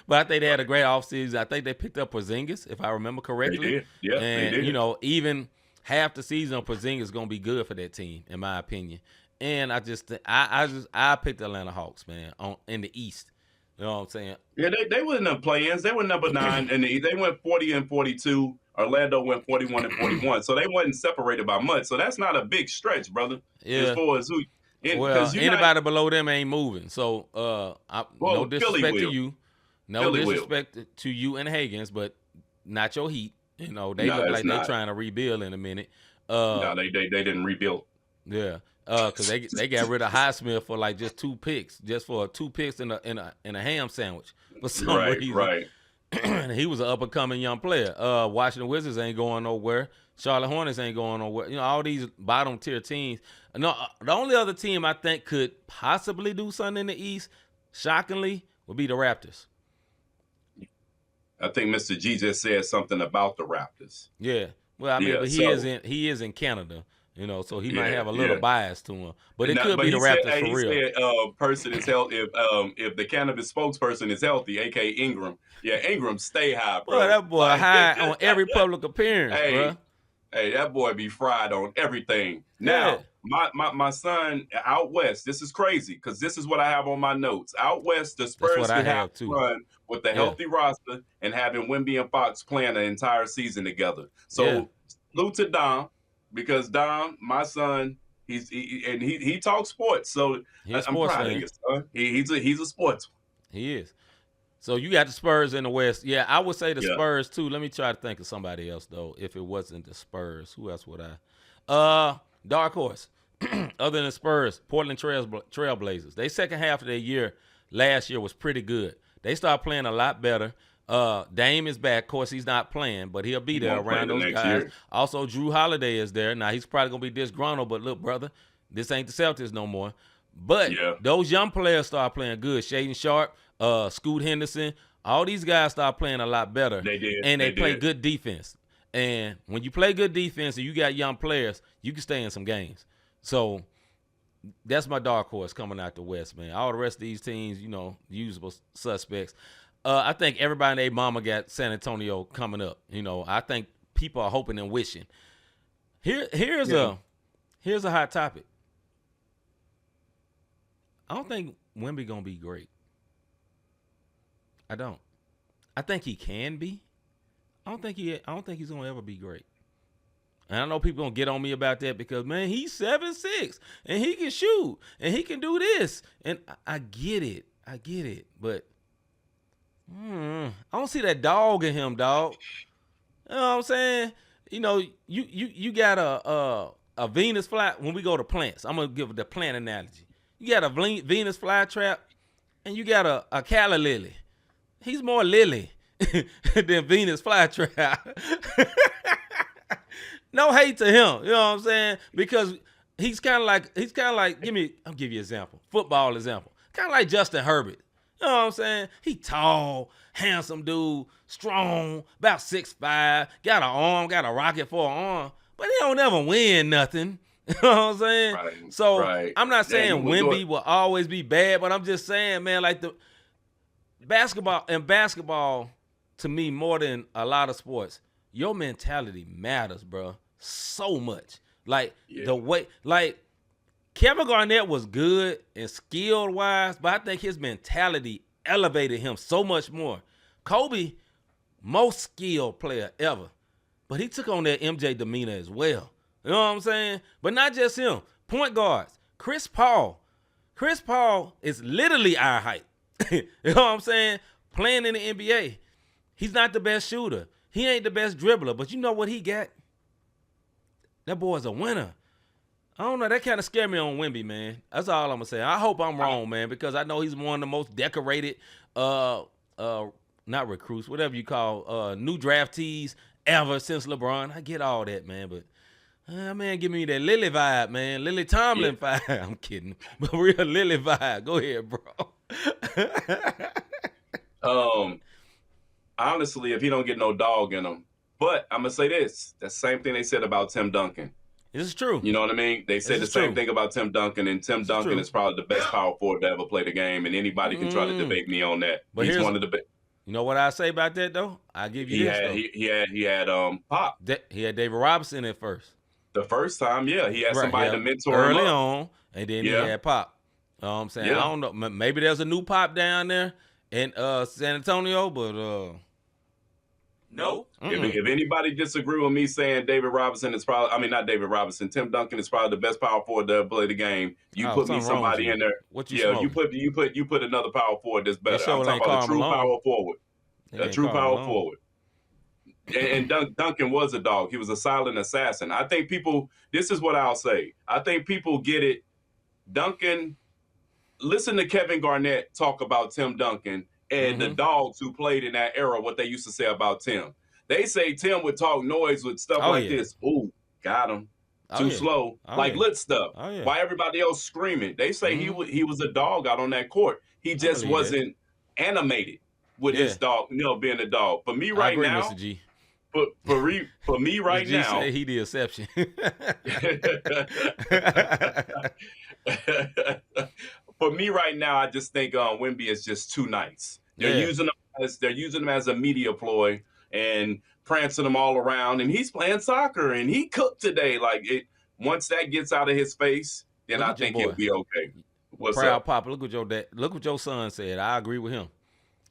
But I think they had a great offseason. I think they picked up Porzingis, if I remember correctly. They did. Yeah, and, they did. Even half the season of Porzingis is going to be good for that team, in my opinion. And I picked the Atlanta Hawks, man, in the East. You know what I'm saying? Yeah, they were in the play-ins. They were number 9 in the East. They went 40-42. Orlando went 41-41. So they wasn't separated by much. So that's not a big stretch, brother. Yeah. As far as who. Anybody below them ain't moving. So no disrespect to you. No disrespect to you and Higgins, but not your Heat. They look like they're trying to rebuild in a minute. No, they didn't rebuild. Yeah. Because they got rid of Highsmith for like just 2 picks, just for 2 picks in a ham sandwich for some reason. Right. He was an up-and-coming young player. Washington Wizards ain't going nowhere. Charlotte Hornets ain't going nowhere. All these bottom-tier teams. No, the only other team I think could possibly do something in the East, shockingly, would be the Raptors. I think Mr. G just said something about the Raptors. Yeah. Well, I mean, but he is in Canada. So he might have a little bias to him, but it could be the Raptors for real. He said, person is healthy if the cannabis spokesperson is healthy, aka Ingram. Yeah, Ingram stay high, bro. Boy, that boy high on every public appearance, bro. Hey, that boy be fried on everything. Now, my son out west. This is crazy because this is what I have on my notes. Out west, the Spurs could have to run with a healthy roster and having Wemby and Fox playing an entire season together. So, salute to Dom. Because Dom, my son, he talks sports, so I'm proud of you, son. He's a sportsman. He is. So you got the Spurs in the West. Yeah, I would say the Spurs too. Let me try to think of somebody else though. If it wasn't the Spurs, who else would I? Dark horse. Other than Spurs, Portland Trailblazers. They second half of their year last year was pretty good. They started playing a lot better. Dame is back. Of course, he's not playing, but he'll be there around those guys. Year. Also, Drew Holiday is there. Now, he's probably going to be disgruntled, but look, brother, this ain't the Celtics no more. But those young players start playing good. Shaedon Sharpe, Scoot Henderson, all these guys start playing a lot better. They did. And they play good defense. And when you play good defense and you got young players, you can stay in some games. So that's my dark horse coming out the West, man. All the rest of these teams, usable suspects. I think everybody and their mama got San Antonio coming up. I think people are hoping and wishing. Here's a hot topic. I don't think Wemby gonna be great. I don't. I think he can be. I don't think he's gonna ever be great. And I know people gonna get on me about that because, man, he's 7'6" and he can shoot and he can do this. And I get it. But I don't see that dog in him, dog. You know what I'm saying? You know, you got a Venus fly. When we go to plants, I'm gonna give the plant analogy. You got a Venus flytrap and you got a calla lily. He's more lily than Venus flytrap. No hate to him, you know what I'm saying? Because he's kind of like, I'll give you an example, football example. Kind of like Justin Herbert. You know what I'm saying? He tall, handsome dude, strong, about 6'5", got an arm, got a rocket for an arm, but he don't ever win nothing. You know what I'm saying? Right, so right. I'm not saying Wemby will always be bad, but I'm just saying, man, like the basketball, to me, more than a lot of sports, your mentality matters, bro, so much. Like the way, like Kevin Garnett was good and skilled wise, but I think his mentality elevated him so much more. Kobe, most skilled player ever, but he took on that MJ demeanor as well. You know what I'm saying? But not just him. Point guards, Chris Paul. Chris Paul is literally our height. You know what I'm saying? Playing in the NBA. He's not the best shooter. He ain't the best dribbler, but you know what he got? That boy's a winner. I don't know. That kind of scared me on Wemby, man. That's all I'm going to say. I hope I'm wrong, man, because I know he's one of the most decorated, not recruits, whatever you call, new draftees ever since LeBron. I get all that, man, but man, give me that Lily vibe, man. Lily Tomlin vibe. I'm kidding. But real Lily vibe. Go ahead, bro. Honestly, if he don't get no dog in him. But I'm going to say this. That's the same thing they said about Tim Duncan. This is true. You know what I mean? They said the same thing about Tim Duncan, and Tim Duncan is probably the best power forward to ever play the game, and anybody can try to debate me on that. But he's one of the best. You know what I say about that, though? I'll give you this, though. He had Pop. He had David Robinson at first. The first time, he had somebody to mentor early him on, and then he had Pop. You know what I'm saying? I don't know. Maybe there's a new Pop down there in San Antonio, but no. If anybody disagree with me saying David Robinson is probably, not David Robinson, Tim Duncan is probably the best power forward to play the game. You put me somebody in there. You put another power forward that's better. I'm talking about a true power forward. A true power forward. And Duncan was a dog. He was a silent assassin. I think this is what I'll say. I think people get it. Duncan, listen to Kevin Garnett talk about Tim Duncan and the dogs who played in that era, what they used to say about Tim. They say Tim would talk noise with stuff like this. Ooh, got him. Too slow. Lit stuff. Why everybody else screaming? They say he was a dog out on that court. He just wasn't animated with his dog, being a dog. For me right now, Mr. G. For me right now, say he the exception. For me right now, I just think Wemby is just too nice. They're using him as a media ploy and prancing him all around. And he's playing soccer and he cooked today. Once that gets out of his face, then I think he'll be okay. What's Proud up? Papa, look what your son said. I agree with him.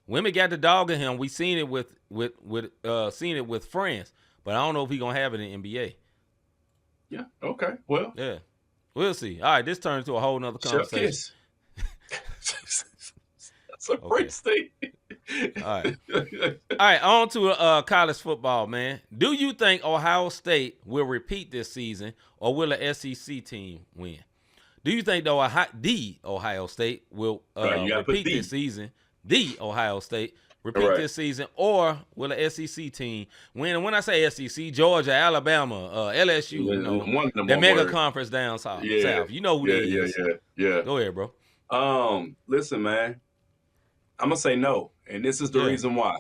Wemby got the dog in him. We seen it with friends, but I don't know if he gonna have it in NBA. Yeah. Okay. Well. Yeah. We'll see. All right. This turns into a whole nother conversation. That's a great statement. All right. On to college football, man. Do you think Ohio State will repeat this season, or will a SEC team win? Do you think the Ohio State will repeat this season? The Ohio State repeat this season, or will a SEC team win? And when I say SEC, Georgia, Alabama, LSU, the mega conference down south. You know who that is. Yeah. Go ahead, bro. Listen, man, I'm gonna say no, and this is the reason why.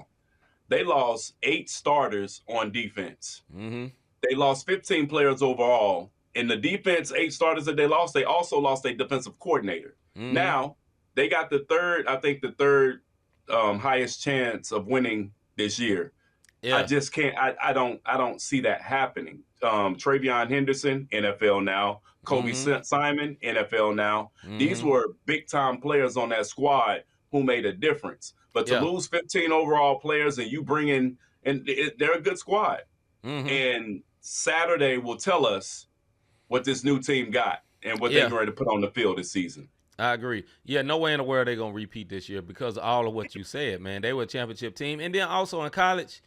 They lost 8 starters on defense. Mm-hmm. They lost 15 players overall. In the defense, 8 starters that they also lost a defensive coordinator. Mm-hmm. Now, they got the third highest chance of winning this year. Yeah. I just can't. I don't see that happening. Travion Henderson, NFL now. Kobe Simon, NFL now. These were big-time players on that squad who made a difference. But to lose 15 overall players and you bring in, and they're a good squad. And Saturday will tell us what this new team got and what they're ready to put on the field this season. I agree. Yeah, no way in the world they're going to repeat this year because of all of what you said, man. They were a championship team. And then also in college,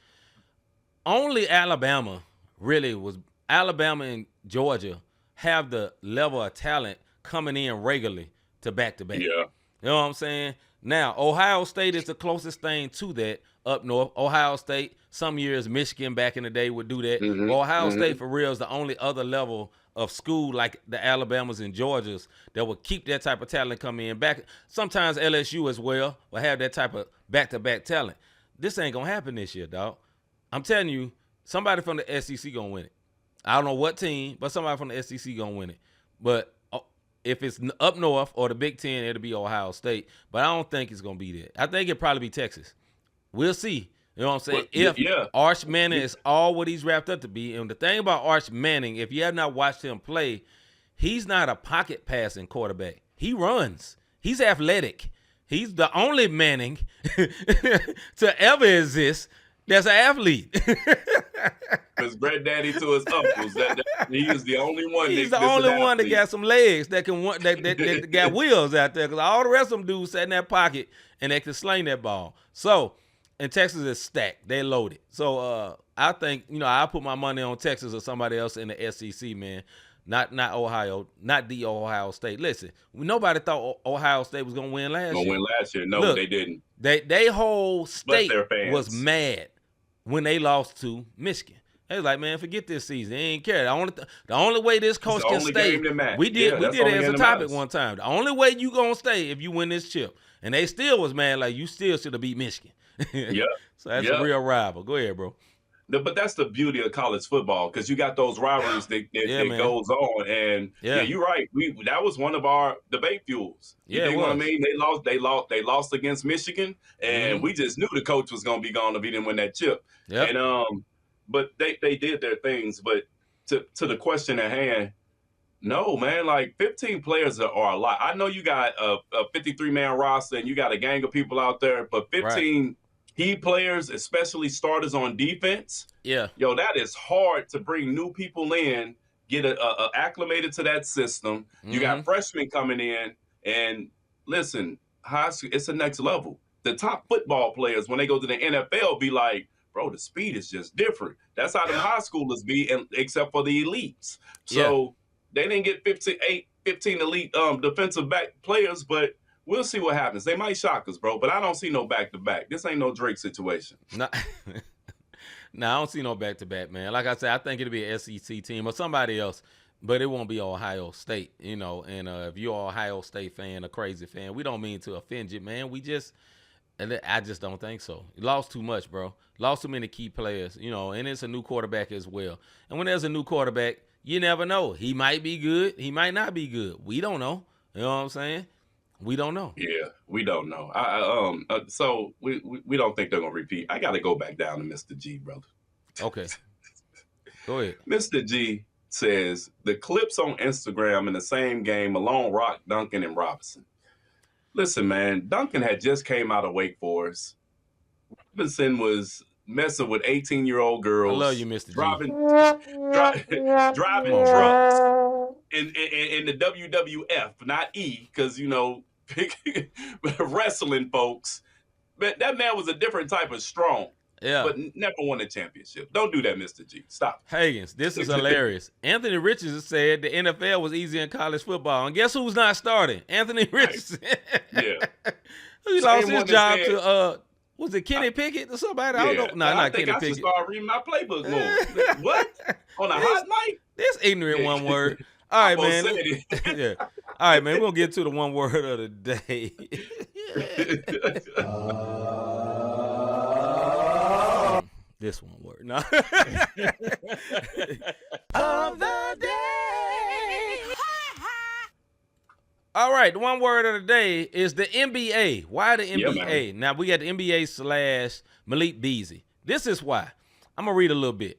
only Alabama really was – Alabama and Georgia have the level of talent coming in regularly to back-to-back. Yeah. You know what I'm saying? Now, Ohio State is the closest thing to that up north. Ohio State, some years Michigan back in the day would do that. Ohio State, for real, is the only other level of school like the Alabamas and Georgias that will keep that type of talent coming in back. Sometimes LSU as well will have that type of back-to-back talent. This ain't going to happen this year, dog. I'm telling you, somebody from the SEC going to win it. I don't know what team, but somebody from the SEC going to win it. But if it's up north or the Big Ten, it'll be Ohio State. But I don't think it's going to be that. I think it'll probably be Texas. We'll see. You know what I'm saying? If Arch Manning is all what he's wrapped up to be, and the thing about Arch Manning, if you have not watched him play, he's not a pocket passing quarterback. He runs. He's athletic. He's the only Manning to ever exist that's an athlete. His granddaddy to his uncles. He is the only one. He's the only one that got some legs that can that got wheels out there. Because all the rest of them dudes sat in that pocket and they can sling that ball. So, and Texas is stacked. They loaded. So I think, I'll put my money on Texas or somebody else in the SEC, man. Not Ohio, not the Ohio State. Listen, nobody thought Ohio State was gonna win last year. No, look, they didn't. They whole state was mad when they lost to Michigan. They was like, man, forget this season. They ain't care. The only way this coach can stay, we did it as a topic one time. The only way you gonna stay if you win this chip. And they still was mad, like you still should have beat Michigan. Yeah. So that's a real rival. Go ahead, bro. But that's the beauty of college football, because you got those rivalries that goes on. And you're right. That was one of our debate fuels. You know what I mean? They lost against Michigan, and we just knew the coach was gonna be gone if he didn't win that chip. Yep. And but they did their things. But to the question at hand, no, man, like 15 players are a lot. I know you got a 53-man roster and you got a gang of people out there, but 15 key players, especially starters on defense. Yeah. Yo, that is hard to bring new people in, get acclimated to that system. You got freshmen coming in, and listen, high school, it's the next level. The top football players, when they go to the NFL, be like, bro, the speed is just different. That's how the high schoolers be, except for the elites. So they didn't get 15 elite defensive back players, but we'll see what happens. They might shock us, bro, but I don't see no back-to-back. This ain't no Drake situation. No, I don't see no back-to-back, man. Like I said, I think it'll be an SEC team or somebody else, but it won't be Ohio State, And if you're an Ohio State fan, a crazy fan, we don't mean to offend you, man. I just don't think so. You lost too much, bro. Lost too many key players, and it's a new quarterback as well. And when there's a new quarterback, you never know. He might be good. He might not be good. We don't know. You know what I'm saying? We don't know. Yeah, we don't know. So we don't think they're going to repeat. I got to go back down to Mr. G, brother. Okay. Go ahead. Mr. G says, the clips on Instagram in the same game alone rock Duncan and Robinson. Listen, man, Duncan had just came out of Wake Forest. Robinson was messing with 18-year-old girls. I love you, Mr. G. Driving trucks in the WWF, not E, because, wrestling folks. But that man was a different type of strong. Yeah. But never won a championship. Don't do that, Mr. G. Stop. Higgins, this is hilarious. Anthony Richardson said the NFL was easy in college football. And guess who's not starting? Anthony Richardson. Yeah. He lost his job to, was it Kenny Pickett or somebody? I don't know. No, not Kenny Pickett. I think I should start reading my playbook more. What? On a hot mic? This ignorant one word. All right, man. Yeah. All right, man. We're going to get to the one word of the day. This one word. No. Of the day. All right, the one word of the day is the NBA. Why the NBA? Yeah, now, we got the NBA / Malik Beasley. This is why. I'm going to read a little bit.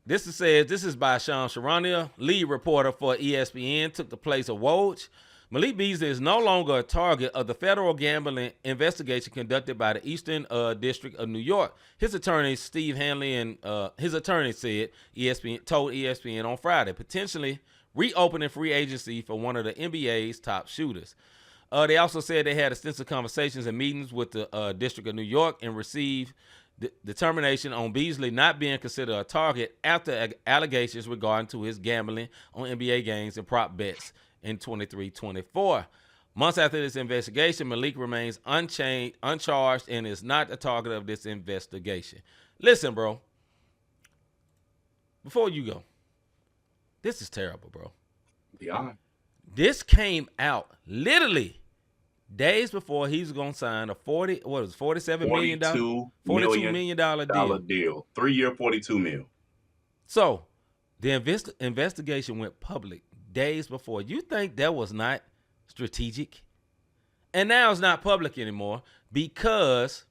This is by Sean Sharania, lead reporter for ESPN, took the place of Woj. Malik Beasley is no longer a target of the federal gambling investigation conducted by the Eastern District of New York. His attorney, Steve Hanley, and his attorney told ESPN on Friday, potentially reopening free agency for one of the NBA's top shooters. They also said they had extensive conversations and meetings with the District of New York and received determination on Beasley not being considered a target after allegations regarding to his gambling on NBA games and prop bets in 23-24. Months after this investigation, Malik remains uncharged and is not the target of this investigation. Listen, bro, before you go, this is terrible, bro. Yeah. This came out literally days before he's gonna sign a $47 million deal. 3-year, $42 million. So the investigation went public days before. You think that was not strategic? And now it's not public anymore because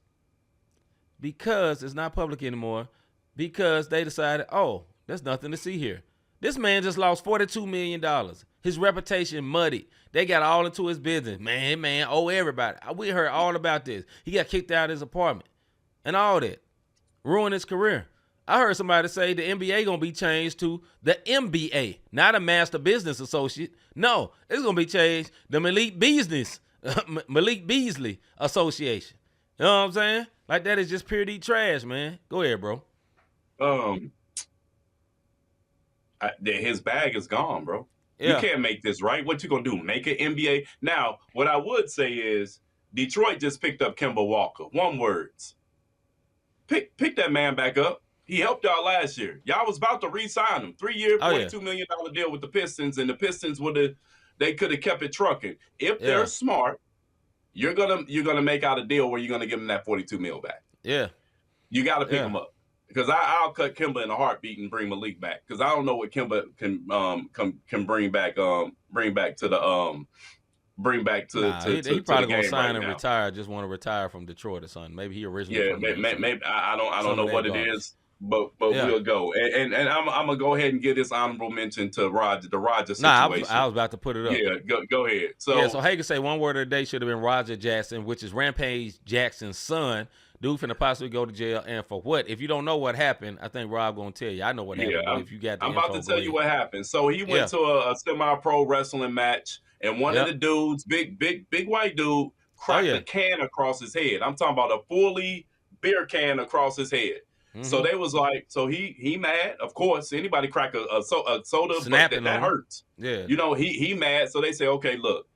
it's not public anymore because they decided, oh, there's nothing to see here. This man just lost $42 million. His reputation muddied. They got all into his business. Man, everybody. We heard all about this. He got kicked out of his apartment and all that. Ruined his career. I heard somebody say the NBA going to be changed to the MBA, not a Master Business Associate. No, it's going to be changed the Malik Beasley Association. You know what I'm saying? Like, that is just pure D trash, man. Go ahead, bro. His bag is gone, bro. Yeah. You can't make this right. What you gonna do? Make an NBA? Now, what I would say is Detroit just picked up Kemba Walker. One words. Pick that man back up. He helped y'all last year. Y'all was about to re-sign him. 3-year, $42 million deal with the Pistons, and the Pistons they could have kept it trucking. If they're smart, you're gonna make out a deal where you're gonna give him that $42 million back. Yeah. You gotta pick him up. Because I'll cut Kemba in a heartbeat and bring Malik back. Because I don't know what Kemba can bring back to the he probably gonna sign and now. retire. Just want to retire from Detroit or something. Maybe he originally. Yeah, maybe I don't know what it is, but we'll go. And I'm gonna go ahead and give this honorable mention to the Roger situation. I was about to put it up. Yeah, go ahead. So Hagen say one word of the day should have been Roger Jackson, which is Rampage Jackson's son. Dude finna possibly go to jail, and for what? If you don't know what happened, I think Rob gonna tell you. I know what happened. But if you got, I'm about to tell you what happened. So he went to a semi-pro wrestling match, and one of the dudes, big white dude, cracked a can across his head. I'm talking about a fully beer can across his head. Mm-hmm. So they was like, so he mad. Of course, anybody crack a soda, that hurts. Yeah, you know he mad. So they say, okay, look,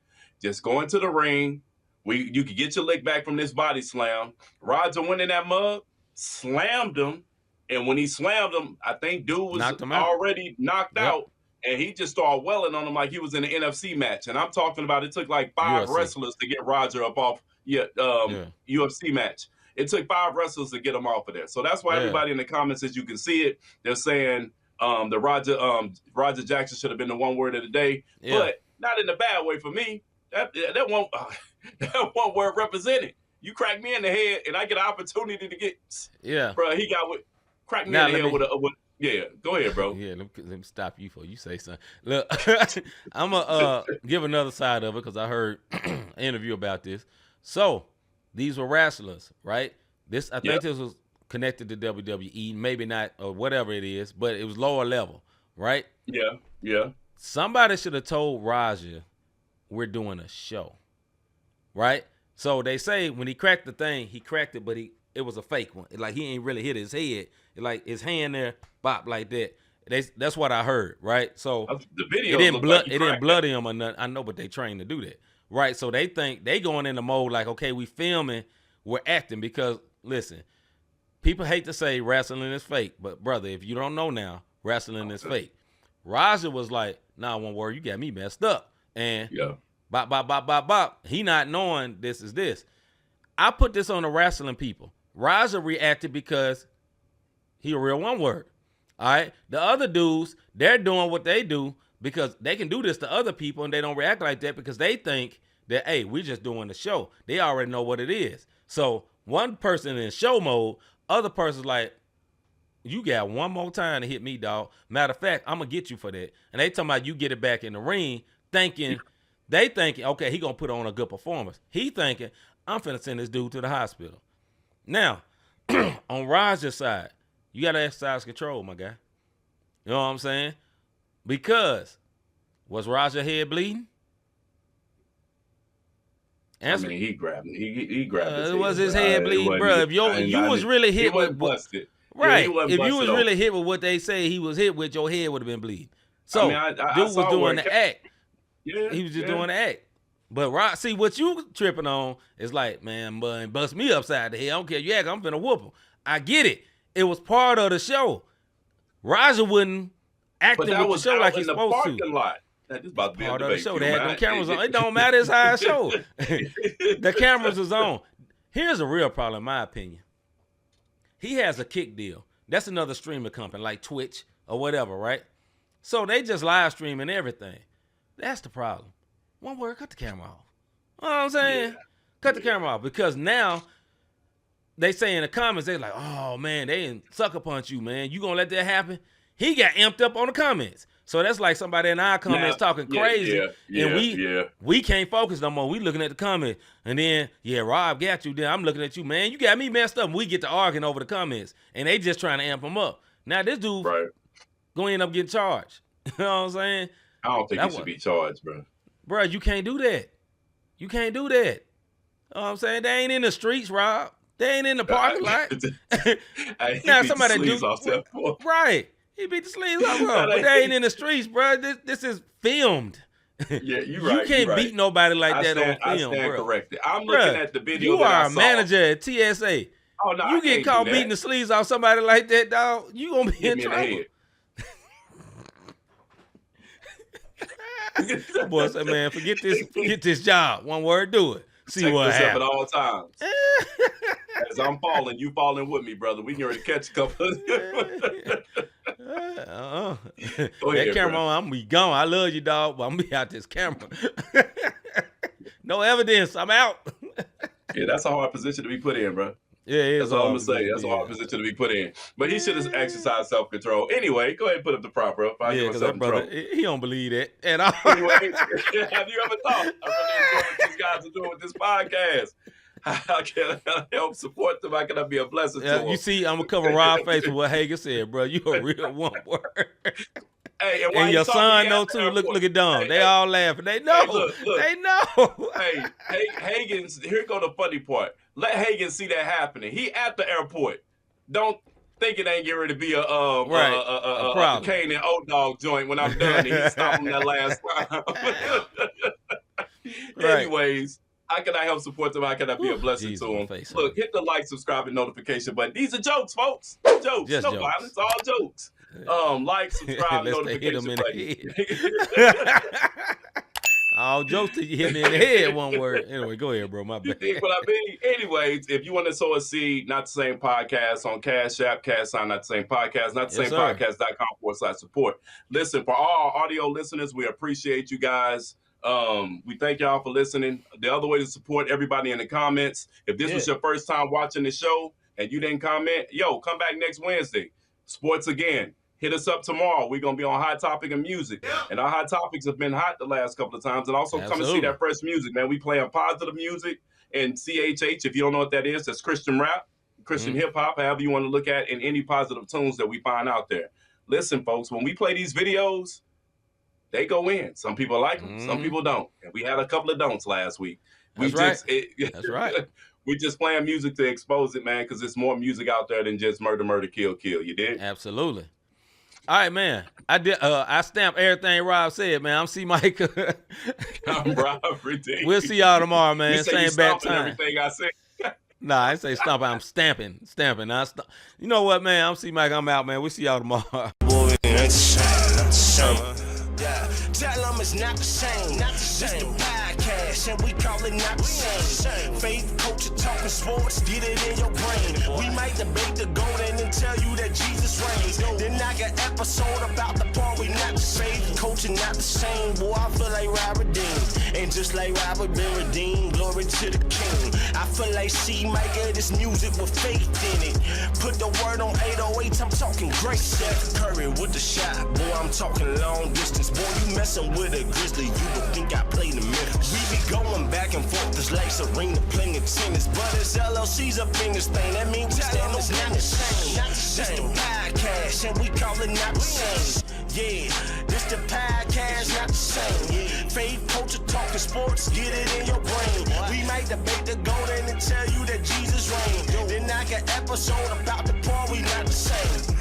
just go into the ring. You could get your lick back from this body slam. Roger went in that mug, slammed him, and when he slammed him, I think dude was already knocked out, and he just started welling on him like he was in an NFC match. And I'm talking about it took like 5 wrestlers to get Roger up off UFC match. It took 5 wrestlers to get him off of there. So that's why everybody in the comments, as you can see it, they're saying the Roger Jackson should have been the one word of the day, but not in a bad way for me. That won't. That one word represented. You crack me in the head, and I get an opportunity to get. Yeah, bro. He got crack me in the head with a. Yeah, go ahead, bro. Yeah, let me stop you before you say something. Look, I'm gonna give another side of it because I heard an interview about this. So these were wrestlers, right? I think this was connected to WWE, maybe not or whatever it is, but it was lower level, right? Yeah. Somebody should have told Roger we're doing a show. Right? So they say when he cracked the thing, he cracked it, but it was a fake one. Like he ain't really hit his head. Like his hand there, bop like that. That's what I heard, right? So the video it didn't bloody him or nothing. I know, but they trained to do that. Right? So they think they going in the mode like, okay, we filming, we're acting because listen, people hate to say wrestling is fake, but brother, if you don't know now, wrestling is fake. Roger was like, nah, one word, you got me messed up. And bop, bop, bop, bop, bop. He not knowing this is this. I put this on the wrestling people. Roger reacted because he a real one word. All right. The other dudes, they're doing what they do because they can do this to other people and they don't react like that because they think that, hey, we're just doing the show. They already know what it is. So one person in show mode, other person's like, you got one more time to hit me, dog. Matter of fact, I'm going to get you for that. And they talking about you get it back in the ring thinking, okay, he going to put on a good performance. He thinking, I'm finna send this dude to the hospital. Now, on Raja's side, you got to exercise control, my guy. You know what I'm saying? Because was Raja's head bleeding? Answer. I mean, he grabbed his head. Was his head bleeding, bro? If you was really hit with busted. Right. Yeah, if you was really hit with what they say he was hit with, your head would have been bleeding. So, dude was doing the act. Yeah, he was just doing the act. But see, what you tripping on is like, man, bust me upside the head. I don't care. You act, I'm finna whoop him. I get it. It was part of the show. Raja wouldn't act with the show like he's supposed to. Lot. This about to be part of the show. They had no cameras on. It don't matter. It's how I show. The cameras is on. Here's a real problem, in my opinion. He has a Kick deal. That's another streaming company like Twitch or whatever, right? So they just live streaming everything. That's the problem. One word, cut the camera off. You know what I'm saying? Yeah. Cut the camera off. Because now they say in the comments, they're like, oh, man, they didn't sucker punch you, man. You going to let that happen? He got amped up on the comments. So that's like somebody in our comments talking crazy. And we can't focus no more. We looking at the comments. And then, Rob got you. Then I'm looking at you, man. You got me messed up. And we get to arguing over the comments. And they just trying to amp him up. Now this dude going to end up getting charged. You know what I'm saying? I don't think he should be charged, bro. Bro, you can't do that. You can't do that. You know what I'm saying? They ain't in the streets, Rob. They ain't in the parking lot. Now somebody do right. He beat the sleeves off, bro. But they ain't in the streets, bro. This is filmed. Yeah, you right. You can't beat nobody like that on film, bro. Corrected. I'm looking at the video. You are a manager at TSA. Oh no, you get caught beating the sleeves off somebody like that, dog. You gonna be in trouble. Boy said, man, forget this job. One word, do it. See what happens at all times. As I'm falling, you falling with me, brother. We can already catch a couple. That camera on, I'm gonna be gone. I love you, dog, but I'm gonna be out this camera. No evidence. I'm out. Yeah, that's a hard position to be put in, bro. Yeah, that's all I'm gonna say. That's a hard position to be put in. But he should have exercised self-control. Anyway, go ahead and put up the prop, bro. Because that brother, he don't believe that at all. Anyway, have you ever thought? I really enjoy what these guys are doing with this podcast. How can I help support them? How can I be a blessing to them? You see, I'm gonna cover Rob's face with what Hagen said, bro. You a real one word. Hey, and your son know too. Look at Don. They all laughing. They know. Look. They know. Hey, Hagen's. Here go the funny part. Let Hagen see that happening. He at the airport. Don't think it ain't getting ready to be a Kane and Old Dog joint when I'm done. And he stopped him that last time. Anyways. How can I help support them? How can I be a blessing to them? Look, hit the like, subscribe, and notification button. These are jokes, folks. Jokes. Just no violence. All jokes. Like, subscribe, notification button. All jokes till you hit me in the head, one word. Anyway, go ahead, bro. My bad. You think what I mean? Anyways, if you want to sow a seed, Not the Same Podcast on Cash App, Cash Sign, Not the Same Podcast, Not the Same Podcast.com/support. Listen, for all our audio listeners, we appreciate you guys. We thank y'all for listening. The other way to support everybody in the comments. If this was your first time watching the show and you didn't comment, come back next Wednesday. Sports again. Hit us up tomorrow. We're going to be on Hot Topic and Music. And our Hot Topics have been hot the last couple of times. And also come and see that fresh music, man. We playing positive music and CHH. If you don't know what that is, that's Christian rap, Christian hip hop, however you want to look at, in any positive tunes that we find out there. Listen, folks, when we play these videos, they go in. Some people like them. Some people don't. And we had a couple of don'ts last week. That's right. We just playing music to expose it, man, because there's more music out there than just murder, kill. You did? Absolutely. All right, man. I stamped everything Rob said, man. I'm C. Mike. I'm Rob Redeem. We'll see y'all tomorrow, man. You Same bad time. Everything I said. Nah, I say stomp. I'm stamping. You know what, man? I'm C. Mike. I'm out, man. We'll see y'all tomorrow. Tell them it's not the same. Just the bag. podcast, and we call it not the same. Faith, culture, talking sports, get it in your brain. We might debate the goat and then tell you that Jesus reigns. Then I got episode about the part we not the same. Culture not the same, boy, I feel like Robert Dean. And just like Robert been redeemed, glory to the King. I feel like C. Mike get this music with faith in it. Put the word on 808, I'm talking great. Steph Curry with the shot, boy, I'm talking long distance. Boy, you messing with a Grizzly, you would think I played in Memphis. We be going back and forth, this like Serena playing tennis. But it's LLC's up in this thing, that means we stand up not the same. This the podcast, and we call it not the same. Yeah, this the podcast, not the same. Faith, culture, talking sports, get it in your brain. We might debate the goat and then tell you that Jesus reigns. Then I got episode about the part we not the same.